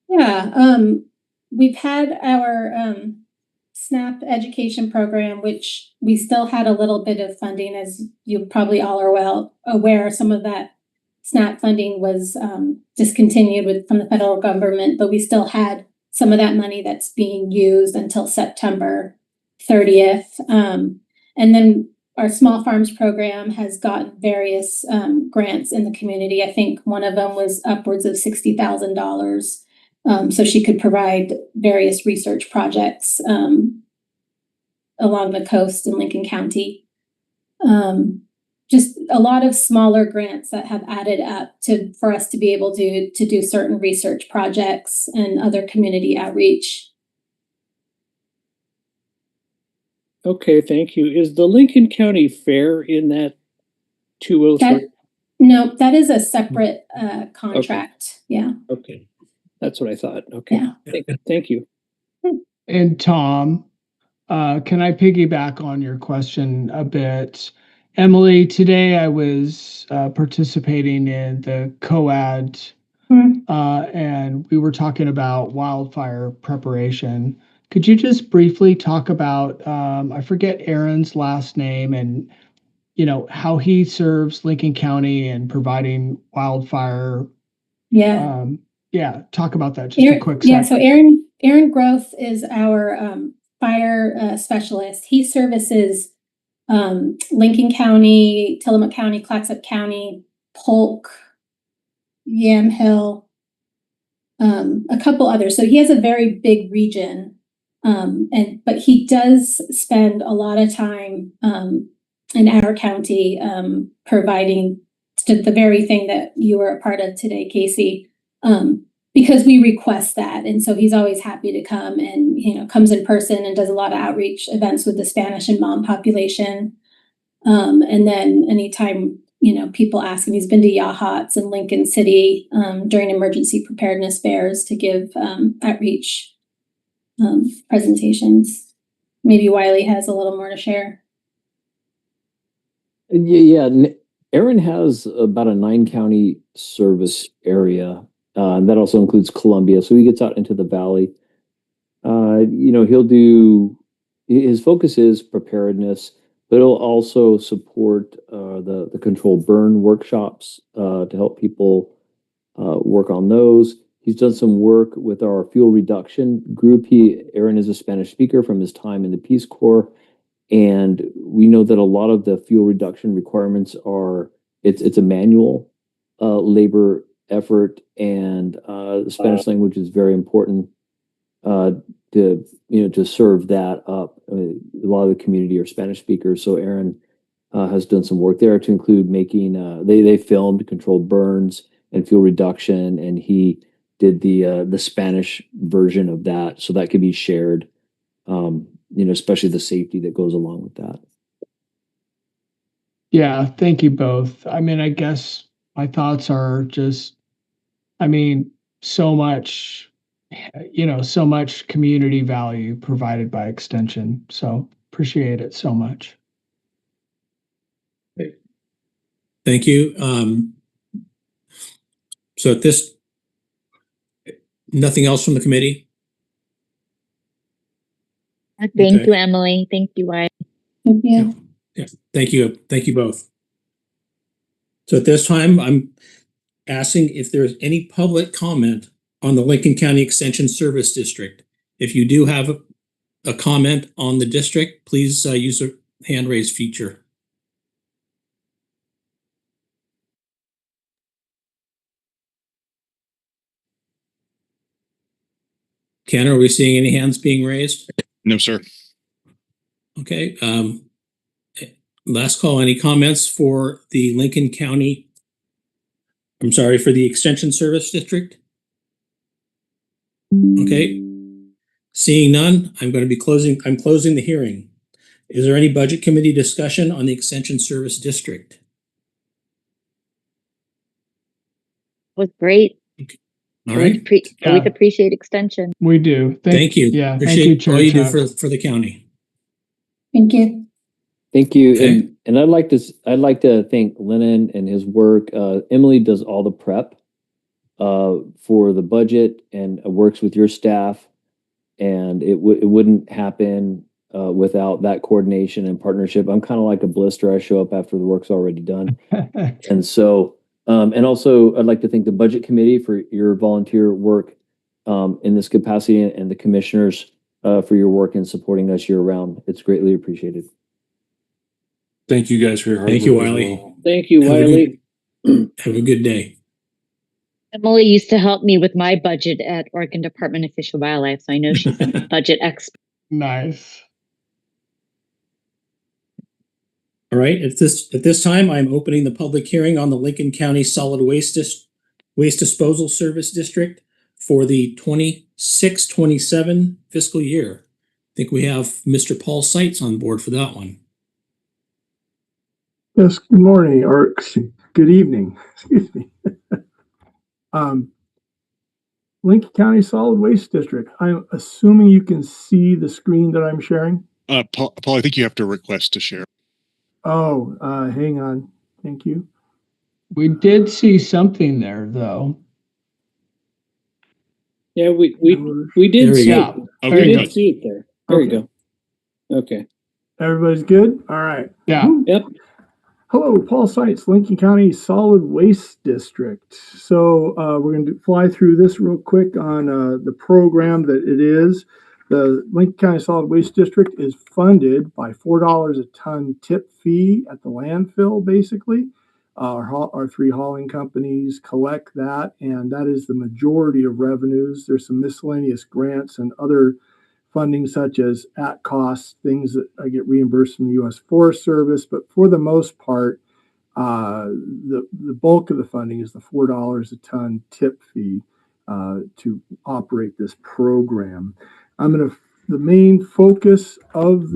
Yeah, we've had our SNAP education program, which we still had a little bit of funding, as you probably all are well aware. Some of that SNAP funding was discontinued from the federal government, but we still had some of that money that's being used until September 30th. And then our small farms program has gotten various grants in the community. I think one of them was upwards of $60,000. So she could provide various research projects along the coast in Lincoln County. Just a lot of smaller grants that have added up for us to be able to do certain research projects and other community outreach. Okay, thank you. Is the Lincoln County Fair in that 203? No, that is a separate contract. Okay. Yeah. Okay, that's what I thought. Okay, Yeah. Thank you. And Tom, can I piggyback on your question a bit? Emily, today I was participating in the COAD, and we were talking about wildfire preparation. Could you just briefly talk about, I forget Aaron's last name, and how he serves Lincoln County and providing wildfire? Yeah. Talk about that just a quick second. Yeah, so Aaron Groth is our fire specialist. He services Lincoln County, Tillamook County, Clatsop County, Polk, Yamhill, a couple others. So he has a very big region, but he does spend a lot of time in our county providing the very thing that you were a part of today, Casey, because we request that. And so he's always happy to come and, comes in person and does a lot of outreach events with the Spanish and Hmong population. And then anytime, people ask him, he's been to Yachats and Lincoln City during emergency preparedness fairs to give outreach presentations. Maybe Wiley has a little more to share. Yeah. Aaron has about a 9-county service area, and that also includes Columbia. So he gets out into the valley. He'll do, his focus is preparedness, but he'll also support the controlled burn workshops to help people work on those. He's done some work with our fuel reduction group. Aaron is a Spanish speaker from his time in the Peace Corps. And we know that a lot of the fuel reduction requirements it's a manual labor effort, and the Spanish language is very important to serve that up. A lot of the community are Spanish speakers, so Aaron has done some work there to include making. They filmed controlled burns and fuel reduction, and he did the Spanish version of that, so that could be shared. Especially the safety that goes along with that. Yeah, thank you both. I mean, I guess my thoughts are just, so much, so much community value provided by Extension. So appreciate it so much. Thank you. So at this, nothing else from the committee? Thank you, Emily. Thank you, Wiley. Thank you. Yeah. Thank you. Thank you both. So at this time, I'm asking if there's any public comment on the Lincoln County Extension Service District. If you do have a comment on the district, please use the hand raise feature. Ken, are we seeing any hands being raised? No, sir. Okay. Last call. Any comments for the Lincoln County? I'm sorry, for the Extension Service District? Okay. Seeing none, I'm closing the hearing. Is there any budget committee discussion on the Extension Service District? was great. All right. Always appreciate extension. We do. Thank you. Yeah. Appreciate Thank you, all you do Chuck. for the county. Thank you. Thank you. Okay. And I'd like to thank Lennon and his work. Emily does all the prep for the budget and works with your staff. And it wouldn't happen without that coordination and partnership. I'm kind of like a blister. I show up after the work's already done. And so, and also I'd like to thank the budget committee for your volunteer work in this capacity, and the commissioners for your work in supporting us year round. It's greatly appreciated. Thank you guys for your hard work. Thank you, as Wiley. well. Thank you, Wiley. Have a good day. Emily used to help me with my budget at Oregon Department of Fish and Wildlife, so I know she's a budget expert. Nice. All right. At this time, I'm opening the public hearing on the Lincoln County Solid Waste Disposal Service District for the 26-27 fiscal year. I think we have Mr. Paul Seitz on board for that one. Yes, good morning, or good evening, excuse me. Lincoln County Solid Waste District. I'm assuming you can see the screen that I'm sharing. Paul, I think you have to request to share. Oh, hang on. Thank you. We did see something there, though. Yeah, we did There we see go. it. Okay, We good. did see it there. There Okay. you go. Okay. Everybody's good? All right. Yeah. Yep. Hello, Paul Seitz, Lincoln County Solid Waste District. So we're going to fly through this real quick on the program that it is. The Lincoln County Solid Waste District is funded by $4 a ton tip fee at the landfill, basically. Our three hauling companies collect that, and that is the majority of revenues. There's some miscellaneous grants and other funding, such as at cost, things that I get reimbursed from the U.S. Forest Service. But for the most part, the bulk of the funding is the $4 a ton tip fee to operate this program. The main focus of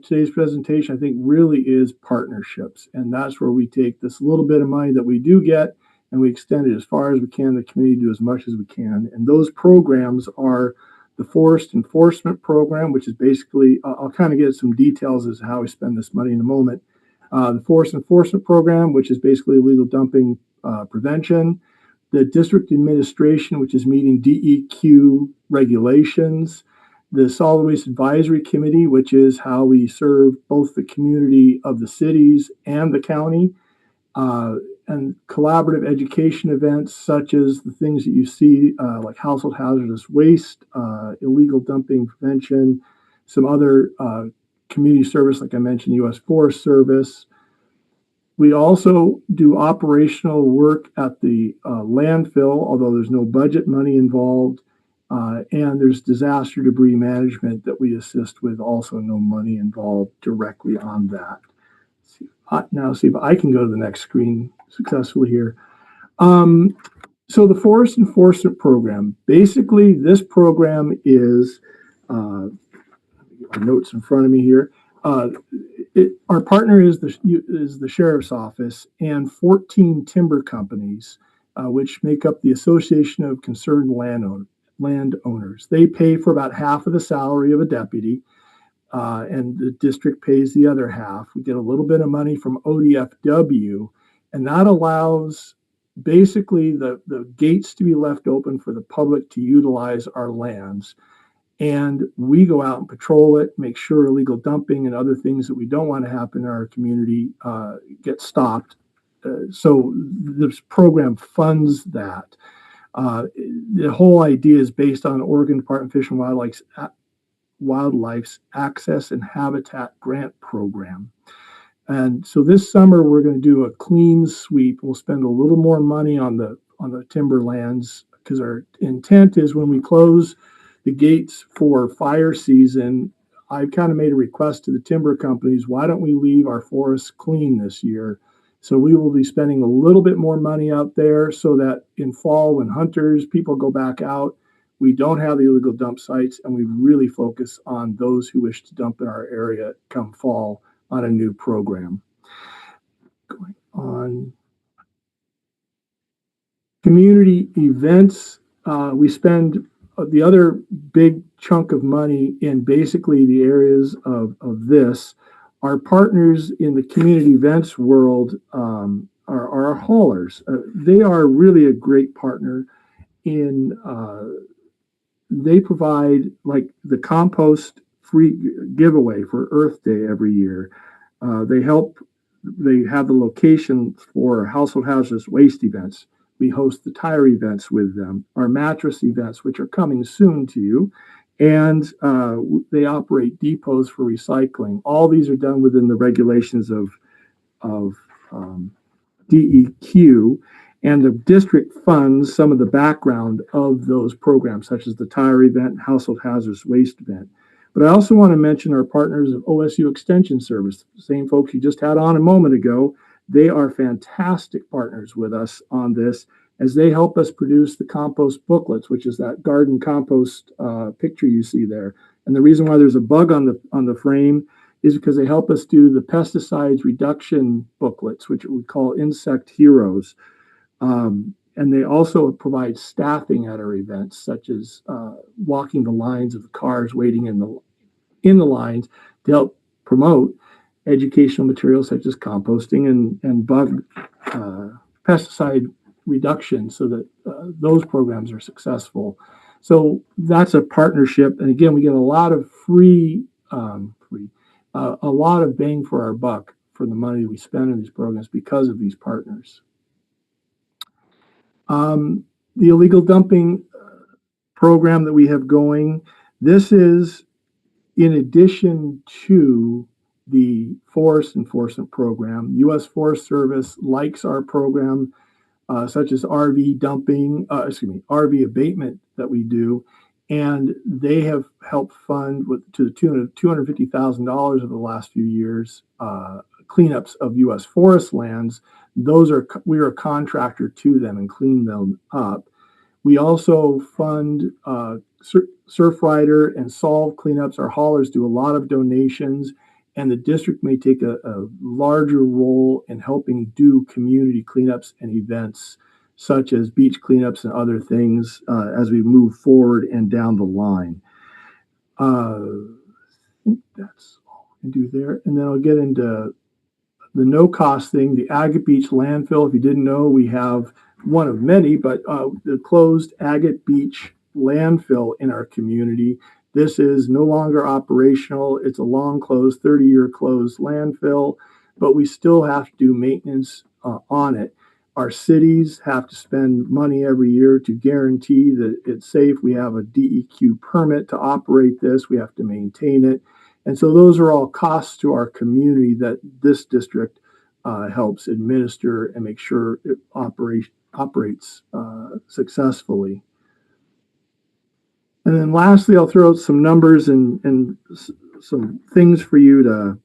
today's presentation, I think, really is partnerships, and that's where we take this little bit of money that we do get and we extend it as far as we can. The community do as much as we can, and those programs are the Forest Enforcement Program, which is basically, I'll kind of get some details as to how we spend this money in a moment. The Forest Enforcement Program, which is basically illegal dumping prevention. The District Administration, which is meeting DEQ regulations. The Solid Waste Advisory Committee, which is how we serve both the community of the cities and the county. And collaborative education events, such as the things that you see, like household hazardous waste, illegal dumping prevention, some other community service, like I mentioned, U.S. Forest Service. We also do operational work at the landfill, although there's no budget money involved. And there's disaster debris management that we assist with, also no money involved directly on that. Now see if I can go to the next screen successfully here. So the Forest Enforcement Program, basically this program is, my notes in front of me here. Our partner is the Sheriff's Office and 14 timber companies, which make up the Association of Concerned Landowners. They pay for about half of the salary of a deputy. And the district pays the other half. We get a little bit of money from ODFW, and that allows basically the gates to be left open for the public to utilize our lands. And we go out and patrol it, make sure illegal dumping and other things that we don't want to happen in our community get stopped. So this program funds that. The whole idea is based on Oregon Department of Fish and Wildlife's Access and Habitat Grant Program. And so this summer we're going to do a clean sweep. We'll spend a little more money on the timberlands, because our intent is when we close the gates for fire season, I've kind of made a request to the timber companies, why don't we leave our forests clean this year? So we will be spending a little bit more money out there so that in fall, when people go back out, we don't have the illegal dump sites, and we really focus on those who wish to dump in our area come fall on a new program. Going on. Community events, we spend the other big chunk of money in basically the areas of this. Our partners in the community events world are our haulers. They are really a great partner in, they provide like the compost free giveaway for Earth Day every year. They have the location for household hazardous waste events. We host the tire events with them, our mattress events, which are coming soon to you. And they operate depots for recycling. All these are done within the regulations of DEQ, and the district funds some of the background of those programs, such as the tire event, household hazardous waste event. But I also want to mention our partners of OSU Extension Service, the same folks you just had on a moment ago. They are fantastic partners with us on this, as they help us produce the compost booklets, which is that garden compost picture you see there. And the reason why there's a bug on the frame is because they help us do the pesticides reduction booklets, which we call Insect Heroes. And they also provide staffing at our events, such as walking the lines of the cars, waiting in the lines to help promote educational materials such as composting and bug pesticide reduction, so that those programs are successful. So that's a partnership, and again, we get a lot of a lot of bang for our buck for the money we spend in these programs because of these partners. The illegal dumping program that we have going, this is in addition to the forest enforcement program. U.S. Forest Service likes our program, such as RV abatement that we do, and they have helped fund to the tune of $250,000 over the last few years cleanups of U.S. forest lands. We are a contractor to them and clean them up. We also fund Surfrider and Solve cleanups. Our haulers do a lot of donations, and the district may take a larger role in helping do community cleanups and events, such as beach cleanups and other things as we move forward and down the line. I think that's all I can do there. And then I'll get into the no-cost thing, the Agate Beach landfill. If you didn't know, we have one of many, but the closed Agate Beach landfill in our community. This is no longer operational. It's a long closed, 30-year closed landfill, but we still have to do maintenance on it. Our cities have to spend money every year to guarantee that it's safe. We have a DEQ permit to operate this. We have to maintain it. And so those are all costs to our community that this district helps administer and make sure it operates successfully. And then lastly, I'll throw out some numbers and some things for you to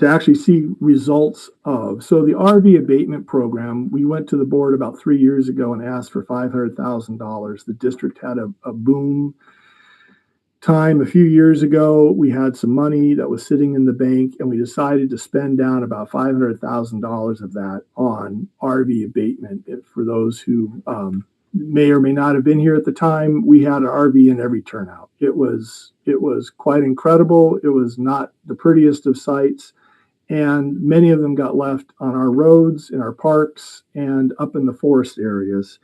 actually see results of. So the RV abatement program, we went to the board about 3 years ago and asked for $500,000. The district had a boom time a few years ago. We had some money that was sitting in the bank, and we decided to spend down about $500,000 of that on RV abatement. For those who may or may not have been here at the time, we had an RV in every turnout. It was quite incredible. It was not the prettiest of sights, and many of them got left on our roads, in our parks, and up in the forest areas.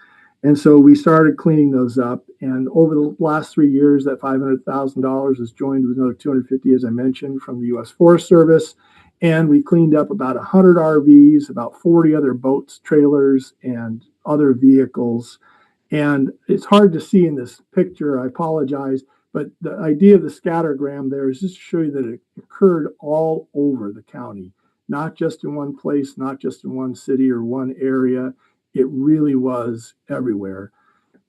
And so we started cleaning those up. And over the last 3 years, that $500,000 is joined with another $250,000, as I mentioned, from the U.S. Forest Service. And we cleaned up about 100 RVs, about 40 other boats, trailers, and other vehicles. And it's hard to see in this picture, I apologize, but the idea of the scattergram there is just to show you that it occurred all over the county, not just in one place, not just in one city or one area. It really was everywhere.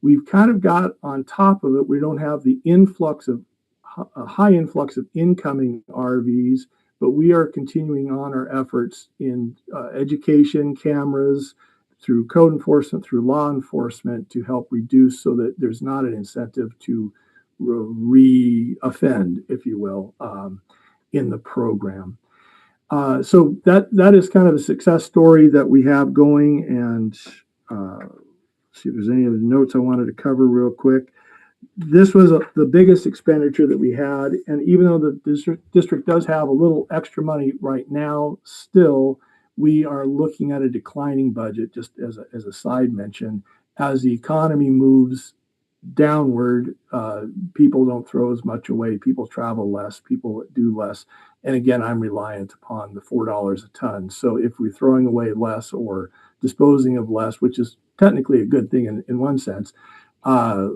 We've kind of got on top of it, we don't have the a high influx of incoming RVs, but we are continuing on our efforts in education, cameras, through code enforcement, through law enforcement, to help reduce so that there's not an incentive to re-offend, if you will, in the program. So that is kind of a success story that we have going. And see if there's any other notes I wanted to cover real quick. This was the biggest expenditure that we had, and even though the district does have a little extra money right now, still we are looking at a declining budget. Just as a side mention, as the economy moves downward, people don't throw as much away, people travel less, people do less, and again, I'm reliant upon the $4 a ton. So if we're throwing away less or disposing of less, which is technically a good thing in one sense,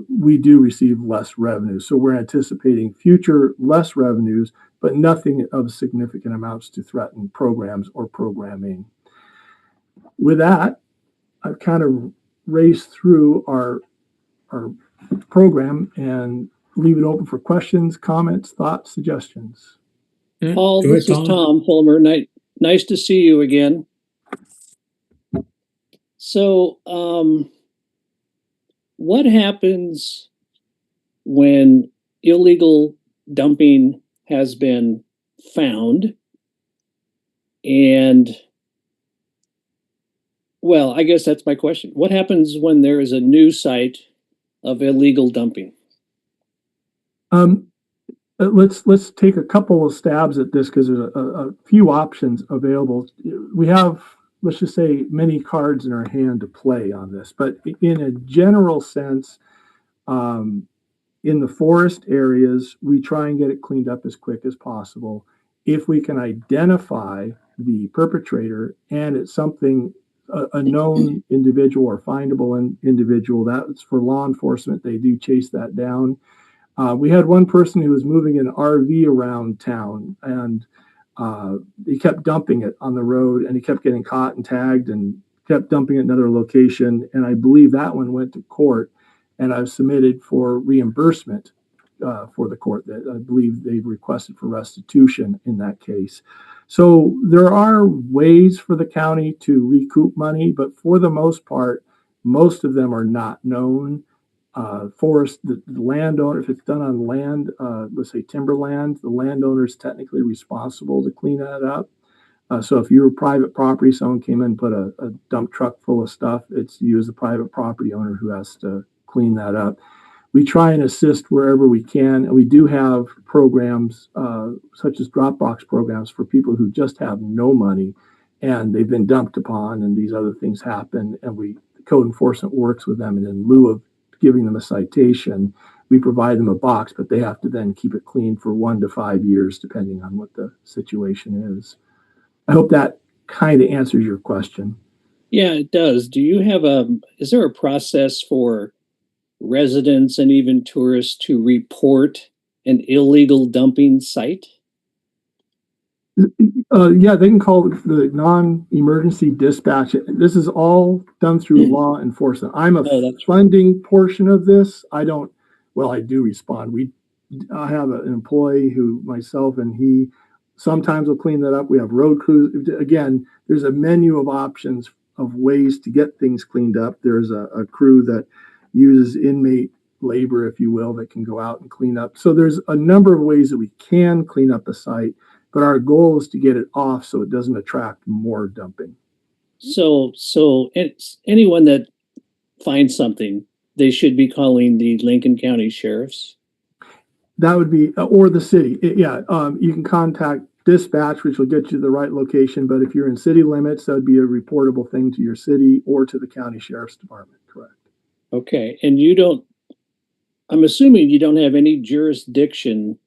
we do receive less revenue. So we're anticipating future less revenues, but nothing of significant amounts to threaten programs or programming. With that, I've kind of raced through our program and leave it open for questions, comments, thoughts, suggestions. Paul, this is Tom Fulmer. Nice to see you again. So, what happens when illegal dumping has been found? And, well, I guess that's my question. What happens when there is a new site of illegal dumping? Let's take a couple of stabs at this because there's a few options available. We have, let's just say, many cards in our hand to play on this. But in a general sense, in the forest areas, we try and get it cleaned up as quick as possible. If we can identify the perpetrator and it's something, a known individual or findable individual, that's for law enforcement. They do chase that down. We had one person who was moving an RV around town, and he kept dumping it on the road, and he kept getting caught and tagged and kept dumping it in another location. And I believe that one went to court, and I've submitted for reimbursement for the court. That I believe they've requested for restitution in that case. So there are ways for the county to recoup money, but for the most part, most of them are not known. Forest, the landowner, if it's done on land, let's say timberland, the landowner is technically responsible to clean that up. So if you're private property, someone came in and put a dump truck full of stuff, it's you as the private property owner who has to clean that up. We try and assist wherever we can, and we do have programs such as Dropbox programs for people who just have no money and they've been dumped upon, and these other things happen, and code enforcement works with them, and in lieu of giving them a citation, we provide them a box, but they have to then keep it clean for 1 to 5 years, depending on what the situation is. I hope that kind of answers your question. Yeah, it does. Do you have is there a process for residents and even tourists to report an illegal dumping site? Yeah, they can call the non-emergency dispatch. This is all done through law enforcement. I'm a funding portion of this. I do respond. I have an employee who, myself, and he sometimes will clean that up. We have road crews. Again, there's a menu of options of ways to get things cleaned up. There's a crew that uses inmate labor, if you will, that can go out and clean up. So there's a number of ways that we can clean up a site. But our goal is to get it off so it doesn't attract more dumping. So it's anyone that finds something, they should be calling the Lincoln County Sheriffs? That would be, or the city. You can contact dispatch, which will get you to the right location. But if you're in city limits, that would be a reportable thing to your city or to the county sheriff's department, correct? Okay, and I'm assuming you don't have any jurisdiction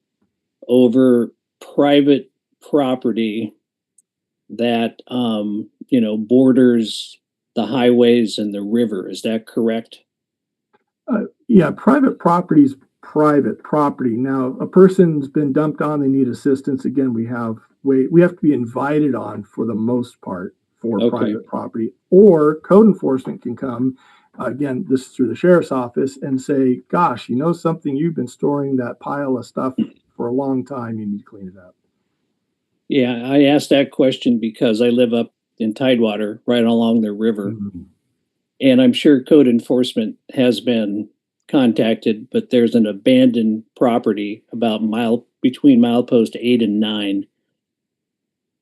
over private property that borders the highways and the river. Is that correct? Yeah, private property is private property. Now, a person's been dumped on, they need assistance. Again, we have to be invited on for the most part for private property, or code enforcement can come. Again, this is through the sheriff's office and say, gosh, you know something, you've been storing that pile of stuff for a long time, you need to clean it up. Yeah, I asked that question because I live up in Tidewater, right along the river. Mm-hmm. And I'm sure code enforcement has been contacted, but there's an abandoned property about between milepost 8 and 9.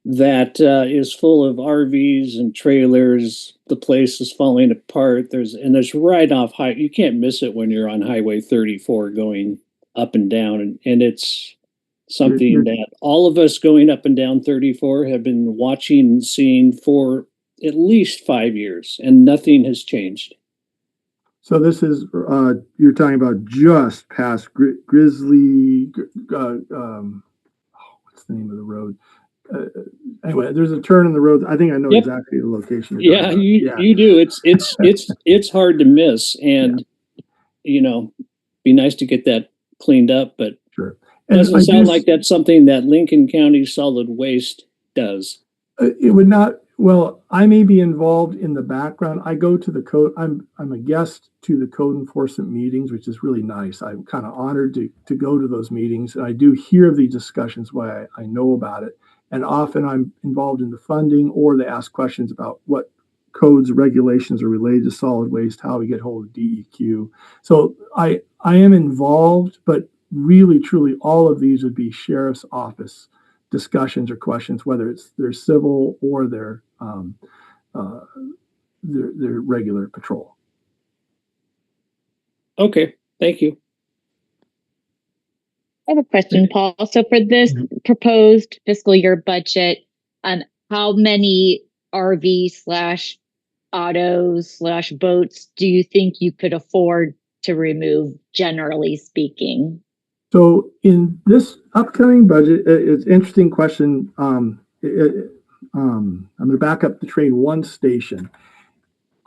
that is full of RVs and trailers. The place is falling apart. There's right off high. You can't miss it when you're on Highway 34 going up and down, and it's something that all of us going up and down 34 have been watching and seeing for at least 5 years, and nothing has changed. So this is you're talking about just past Grizzly. What's the name of the road? Anyway, there's a turn in the road. I think I know exactly the location. Yeah, you do. It's hard to miss, and be nice to get that cleaned up, but sure. It doesn't sound like that's something that Lincoln County Solid Waste does. It would not. Well, I may be involved in the background. I go to the code. I'm a guest to the code enforcement meetings, which is really nice. I'm kind of honored to go to those meetings, and I do hear of these discussions. Why I know about it. And often I'm involved in the funding, or they ask questions about what codes, regulations are related to solid waste, how we get hold of DEQ. So I am involved, but really, truly, all of these would be sheriff's office discussions or questions, whether it's their civil or their regular patrol. Okay, thank you. I have a question, Paul. So for this proposed fiscal year budget, how many RV/autos/boats do you think you could afford to remove, generally speaking? So in this upcoming budget, it's an interesting question. I'm going to back up the train one station.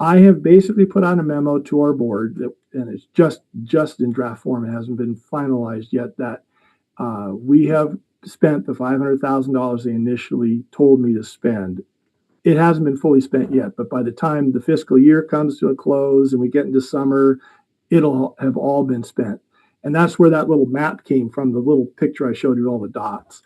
I have basically put out a memo to our board and it's just in draft form. It hasn't been finalized yet, that we have spent the $500,000 they initially told me to spend. It hasn't been fully spent yet, but by the time the fiscal year comes to a close and we get into summer, it'll have all been spent. And that's where that little map came from, the little picture I showed you, all the dots.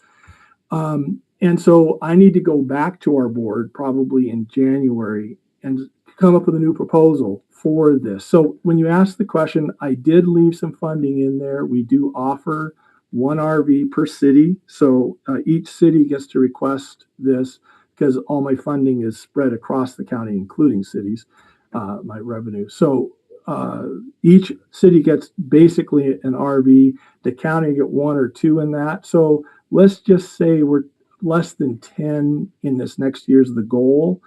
And so I need to go back to our board probably in January and come up with a new proposal for this. So when you ask the question, I did leave some funding in there. We do offer one RV per city. So each city gets to request this because all my funding is spread across the county, including cities, my revenue. So each city gets basically an RV. The county get one or two in that. So let's just say we're less than 10 in this next year is the goal.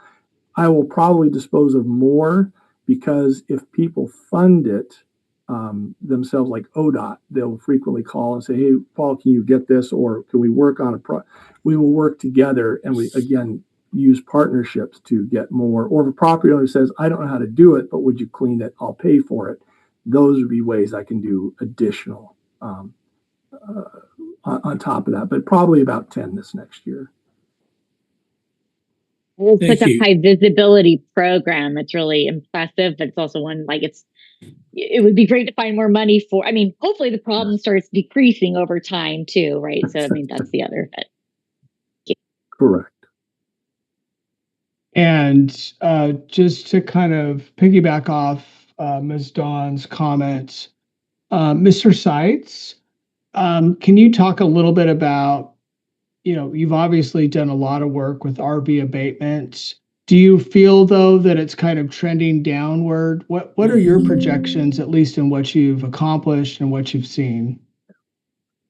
I will probably dispose of more because if people fund it themselves, like ODOT, they'll frequently call and say, hey, Paul, can you get this? Or can we work on we will work together and we, again, use partnerships to get more. Or if a property owner says, I don't know how to do it, but would you clean it? I'll pay for it. Those would be ways I can do additional on top of that, but probably about 10 this next year. It's such a high visibility program. It's really impressive, but it's also one it would be great to find more money for. I mean, hopefully the problem starts decreasing over time too, right? So I mean, that's the other bit. Correct. And just to kind of piggyback off Ms. Dawn's comments, Mr. Seitz, can you talk a little bit about, you've obviously done a lot of work with RV abatements. Do you feel, though, that it's kind of trending downward? What are your projections, at least in what you've accomplished and what you've seen?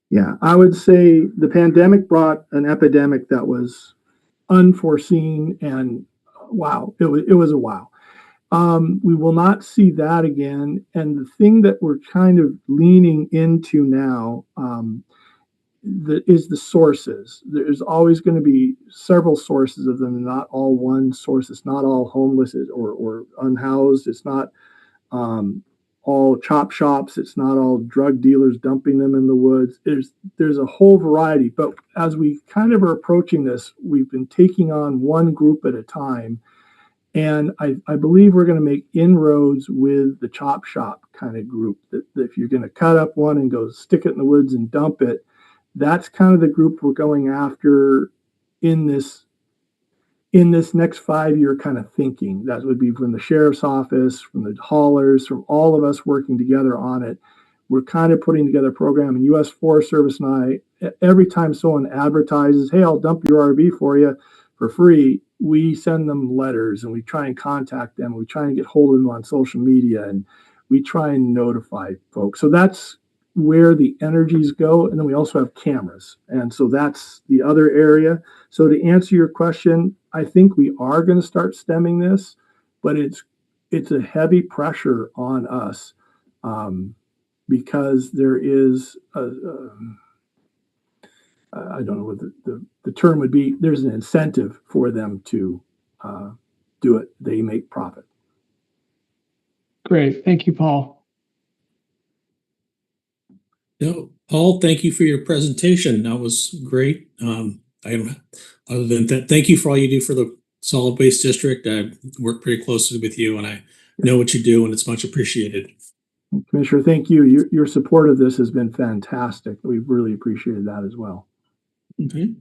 Yeah, I would say the pandemic brought an epidemic that was unforeseen, and wow, it was a wow. We will not see that again. And the thing that we're kind of leaning into now is the sources. There's always going to be several sources of them, not all one source. It's not all homeless or unhoused. It's not all chop shops. It's not all drug dealers dumping them in the woods. There's a whole variety. But as we kind of are approaching this, we've been taking on one group at a time. And I believe we're going to make inroads with the chop shop kind of group. That if you're going to cut up one and go stick it in the woods and dump it, that's kind of the group we're going after in this next 5-year kind of thinking. That would be from the sheriff's office, from the haulers, from all of us working together on it. We're kind of putting together a program, and U.S. Forest Service and I every time someone advertises, hey, I'll dump your RV for you for free, we send them letters and we try and contact them. We try and get hold of them on social media and we try and notify folks. So that's where the energies go. And then we also have cameras. And so that's the other area. So to answer your question, I think we are going to start stemming this, but it's a heavy pressure on us because there is I don't know what the term would be. There's an incentive for them to do it. They make profit. Great. Thank you, Paul. No, Paul, thank you for your presentation. That was great. Other than that, thank you for all you do for the Solid Waste District. I work pretty closely with you and I know what you do and it's much appreciated. Commissioner, thank you. Your support of this has been fantastic. We've really appreciated that as well. Okay.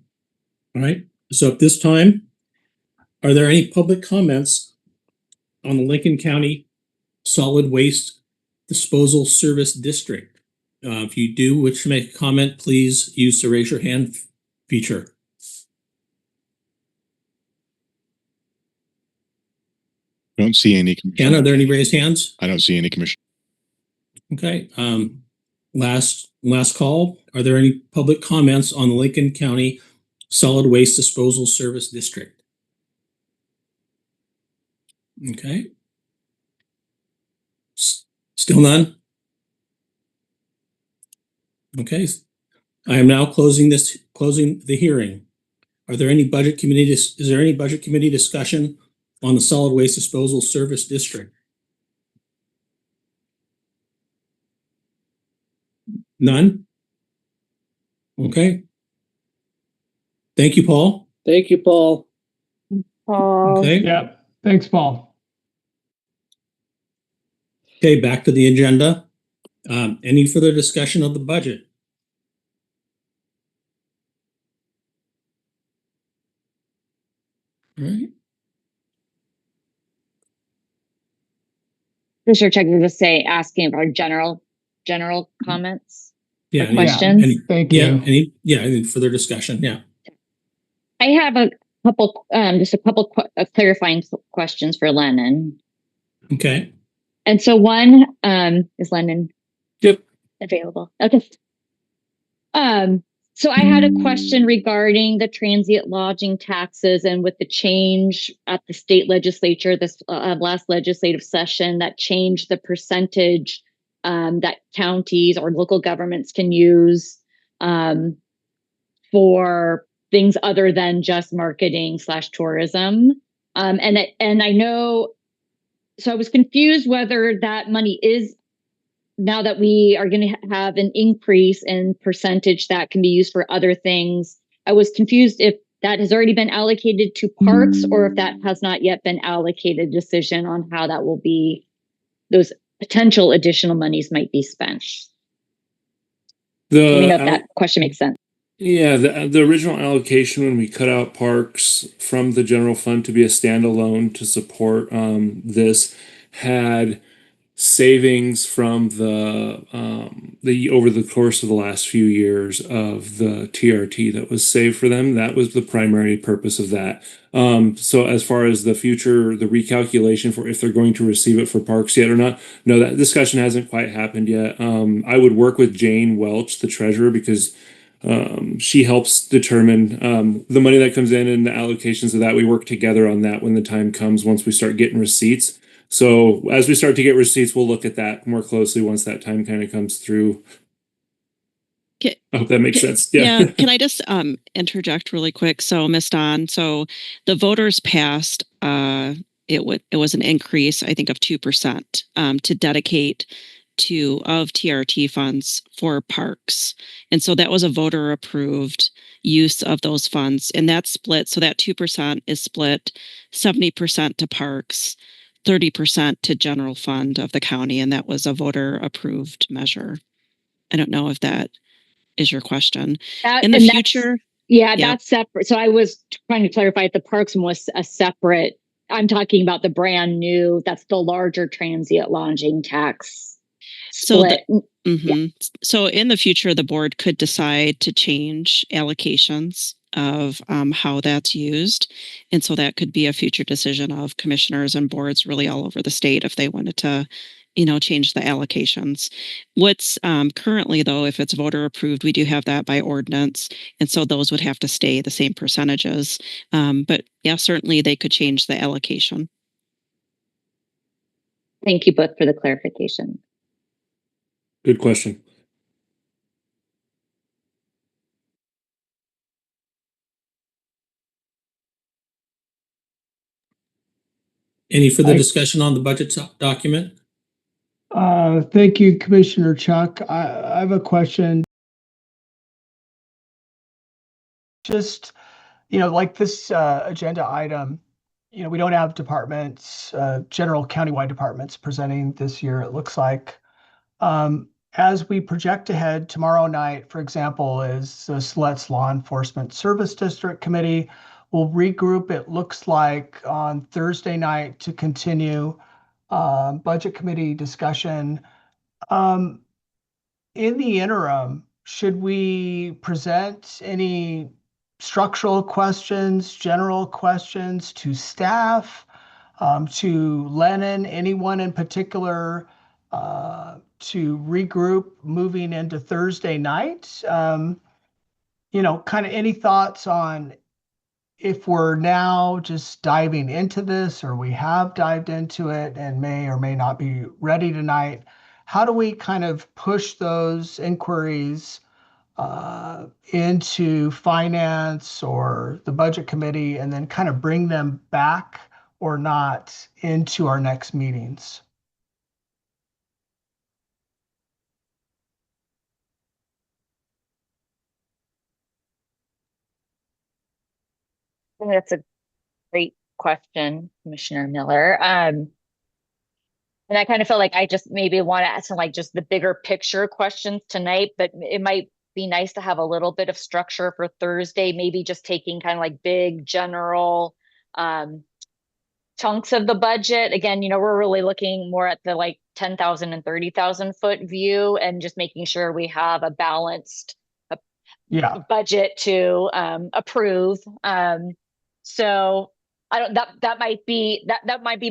All right. So at this time, are there any public comments on the Lincoln County Solid Waste Disposal Service District? If you do wish to make a comment, please use the raise your hand feature. I don't see any. Ken, are there any raised hands? I don't see any, Commissioner. Okay. Last call. Are there any public comments on the Lincoln County Solid Waste Disposal Service District? Okay. Still none? Okay. I am now closing the hearing. Are there any budget committee? Is there any budget committee discussion on the Solid Waste Disposal Service District? None? Okay. Thank you, Paul. Thank you, Paul. Okay. Yeah. Thanks, Paul. Okay, back to the agenda. Any further discussion of the budget? All right. Commissioner Check to just say asking about general comments. Yeah. Questions. Thank you. Any further discussion? Yeah. I have a couple, just a couple clarifying questions for Lennon. Okay. And so one, is Lennon Yep. available? Okay. So I had a question regarding the transient lodging taxes and with the change at the state legislature, this last legislative session that changed the percentage that counties or local governments can use for things other than just marketing / tourism. And I know, so I was confused whether that money is, now that we are going to have an increase in percentage that can be used for other things. I was confused if that has already been allocated to parks or if that has not yet been allocated, decision on how that will be, those potential additional monies might be spent. Let me know if that question makes sense. Yeah, the original allocation when we cut out parks from the general fund to be a standalone to support this had savings from the over the course of the last few years of the TRT that was saved for them. That was the primary purpose of that. So as far as the future, the recalculation for if they're going to receive it for parks yet or not, no, that discussion hasn't quite happened yet. I would work with Jane Welch, the treasurer, because she helps determine the money that comes in and the allocations of that. We work together on that when the time comes, once we start getting receipts. So as we start to get receipts, we'll look at that more closely once that time kind of comes through. I hope that makes sense. Yeah. Can I just interject really quick? So, Ms. Don, so the voters passed, it was an increase, I think, of 2% to dedicate of TRT funds for parks. And so that was a voter approved use of those funds. And that's split. So that 2% is split 70% to parks, 30% to general fund of the county. And that was a voter approved measure. I don't know if that is your question. In the future. That's separate. So I was trying to clarify if the parks one was a separate, I'm talking about the brand new, that's the larger transient lodging tax. split. So in the future, the board could decide to change allocations of how that's used. And so that could be a future decision of commissioners and boards really all over the state if they wanted to, change the allocations. What's currently, though, if it's voter approved, we do have that by ordinance. And so those would have to stay the same percentages. But yeah, certainly they could change the allocation. Thank you both for the clarification. Good question. Any further discussion on the budget document? Thank you, Commissioner Chuck. I have a question. Just, like this agenda item, we don't have departments, general countywide departments presenting this year, it looks like. As we project ahead, tomorrow night, for example, is the SLET's Law Enforcement Service District Committee. We'll regroup, it looks like, on Thursday night to continue budget committee discussion. In the interim, should we present any structural questions, general questions to staff, to Lennon, anyone in particular, to regroup moving into Thursday night? Kind of any thoughts on if we're now just diving into this, or we have dived into it and may or may not be ready tonight? How do we kind of push those inquiries into finance or the budget committee and then kind of bring them back or not into our next meetings? I think that's a great question, Commissioner Miller. And I kind of feel like I just maybe want to ask some like just the bigger picture questions tonight, but it might be nice to have a little bit of structure for Thursday, maybe just taking kind of like big general chunks of the budget. Again, we're really looking more at the like 10,000 and 30,000 foot view and just making sure we have a balanced budget to approve. So that might be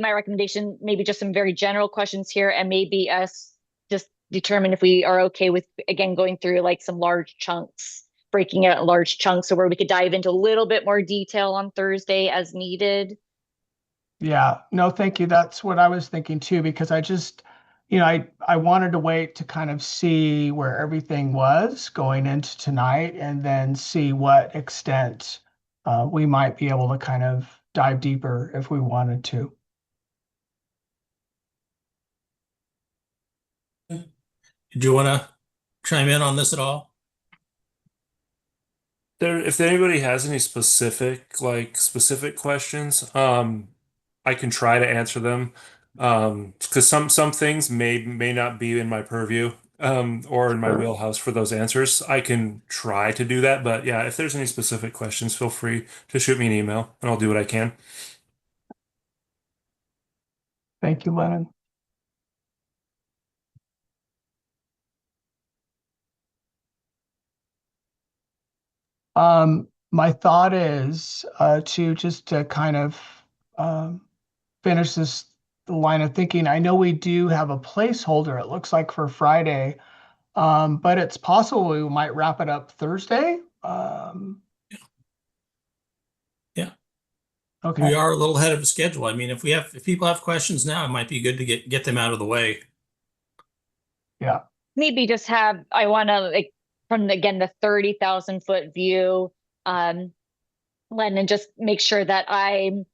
my recommendation, maybe just some very general questions here, and maybe us just determine if we are okay with, again, going through like some large chunks, breaking out large chunks, so where we could dive into a little bit more detail on Thursday as needed. Yeah, no, thank you. That's what I was thinking too, because I just, I wanted to wait to kind of see where everything was going into tonight and then see what extent we might be able to kind of dive deeper if we wanted to. Do you want to chime in on this at all? If anybody has any specific questions, I can try to answer them. Because some things may not be in my purview, or in my wheelhouse for those answers. I can try to do that, but yeah, if there's any specific questions, feel free to shoot me an email and I'll do what I can. Thank you, Lennon. My thought is to kind of finish this line of thinking. I know we do have a placeholder, it looks like, for Friday, but it's possible we might wrap it up Thursday. Yeah. Okay. We are a little ahead of the schedule. I mean, if people have questions now, it might be good to get them out of the way. Yeah. Maybe just I want to, like, from the 30,000 foot view, Lennon, just make sure that I'm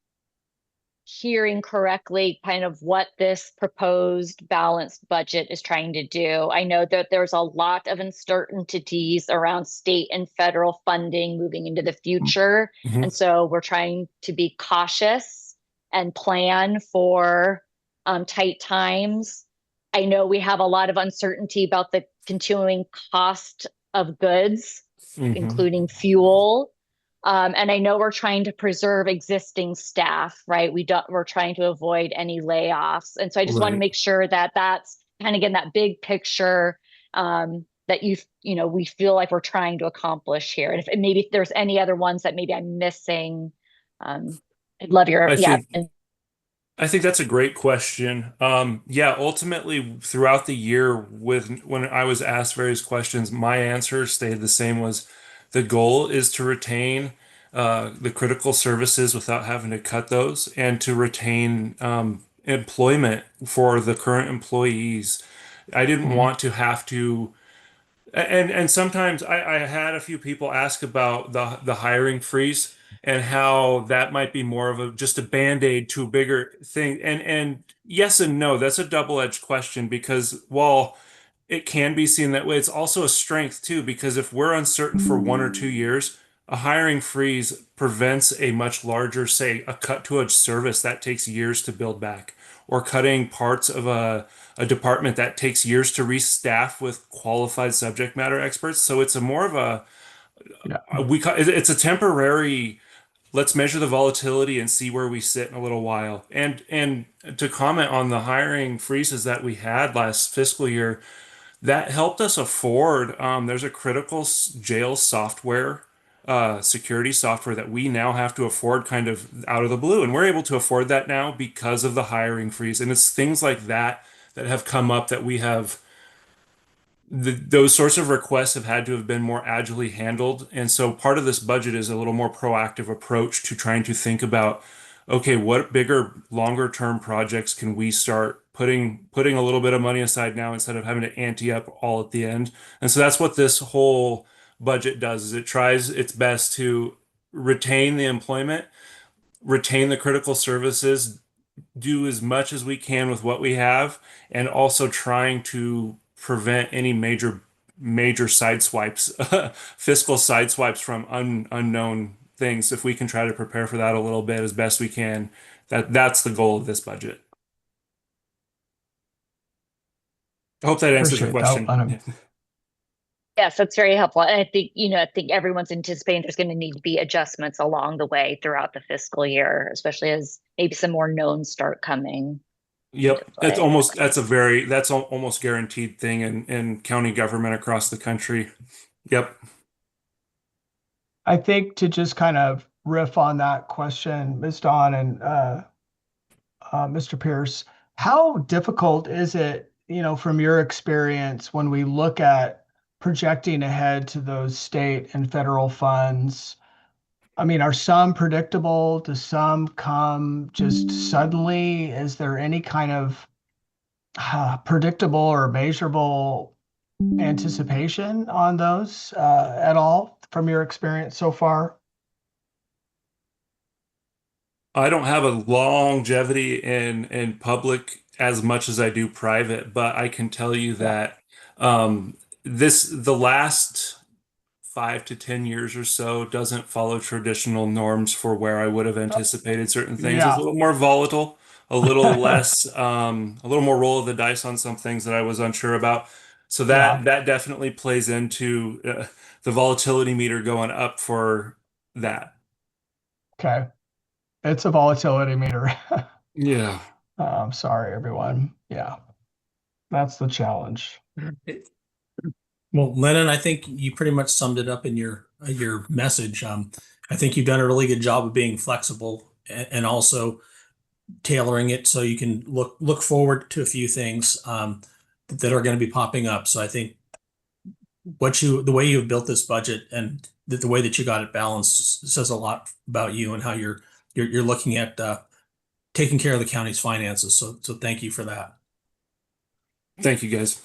hearing correctly kind of what this proposed balanced budget is trying to do. I know that there's a lot of uncertainties around state and federal funding moving into the future. Mm-hmm. And so we're trying to be cautious and plan for tight times. I know we have a lot of uncertainty about the continuing cost of goods, including fuel. And I know we're trying to preserve existing staff, right? We're trying to avoid any layoffs. And so I just want to make sure that that's kind of getting that big picture that we feel like we're trying to accomplish here. And if there's any other ones that maybe I'm missing, I'd love your, I think that's a great question. Yeah, ultimately throughout the year when I was asked various questions, my answer stayed the same, was the goal is to retain the critical services without having to cut those, and to retain employment for the current employees. I didn't want to have to, and sometimes I had a few people ask about the hiring freeze and how that might be more of just a band-aid to a bigger thing. And yes and no, that's a double-edged question, because while it can be seen that way, it's also a strength too, because if we're uncertain for 1 or 2 years, a hiring freeze prevents a much larger, say, a cut to a service that takes years to build back, or cutting parts of a department that takes years to restaff with qualified subject matter experts. So it's a more of it's a temporary, let's measure the volatility and see where we sit in a little while. And to comment on the hiring freezes that we had last fiscal year, that helped us afford, there's a critical jail software, security software that we now have to afford kind of out of the blue. And we're able to afford that now because of the hiring freeze. And it's things like that that have come up that we have, those sorts of requests have had to have been more agilely handled. And so part of this budget is a little more proactive approach to trying to think about, okay, what bigger, longer term projects can we start putting a little bit of money aside now instead of having to ante up all at the end. And so that's what this whole budget does, is it tries its best to retain the employment, retain the critical services, do as much as we can with what we have, and also trying to prevent any major side swipes, fiscal side swipes from unknown things. If we can try to prepare for that a little bit as best we can, that's the goal of this budget. I hope that answers your question. Yes, that's very helpful. And I think everyone's anticipating there's going to need to be adjustments along the way throughout the fiscal year, especially as maybe some more knowns start coming. Yep, that's almost guaranteed thing in county government across the country. Yep. I think to just kind of riff on that question, Ms. Dawn and Mr. Pierce, how difficult is it, from your experience, when we look at projecting ahead to those state and federal funds? I mean, are some predictable? Do some come just suddenly? Is there any kind of predictable or measurable anticipation on those at all from your experience so far? I don't have a longevity in public as much as I do private, but I can tell you that the last 5 to 10 years or so doesn't follow traditional norms for where I would have anticipated certain things. It's a little more volatile, a little less, a little more roll of the dice on some things that I was unsure about. So that definitely plays into the volatility meter going up for that. Okay. It's a volatility meter. Yeah. I'm sorry, everyone. Yeah. That's the challenge. Well, Lennon, I think you pretty much summed it up in your message. I think you've done a really good job of being flexible and also tailoring it so you can look forward to a few things that are going to be popping up. So I think the way you've built this budget and the way that you got it balanced says a lot about you and how you're looking at taking care of the county's finances. So thank you for that. Thank you, guys.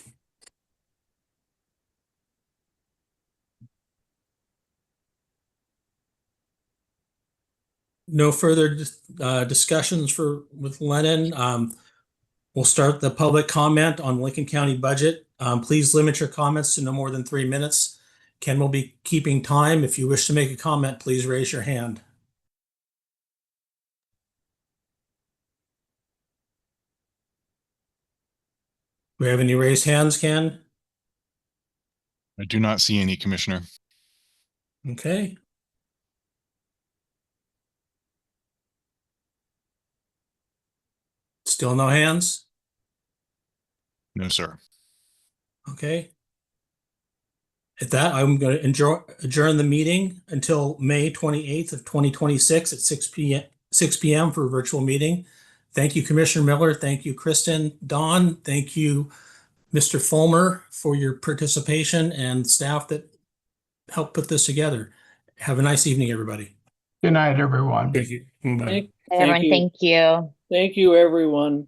No further discussions with Lennon. We'll start the public comment on Lincoln County budget. Please limit your comments to no more than 3 minutes. Ken will be keeping time. If you wish to make a comment, please raise your hand. Do we have any raised hands, Ken? I do not see any, Commissioner. Okay. Still no hands? No, sir. Okay. At that, I'm going to adjourn the meeting until May 28th of 2026 at 6 p.m. for a virtual meeting. Thank you, Commissioner Miller. Thank you, Kristen. Dawn, thank you, Mr. Fulmer, for your participation and staff that helped put this together. Have a nice evening, everybody. Good night, everyone. Thank you. Bye. Everyone, thank you. Thank you, everyone.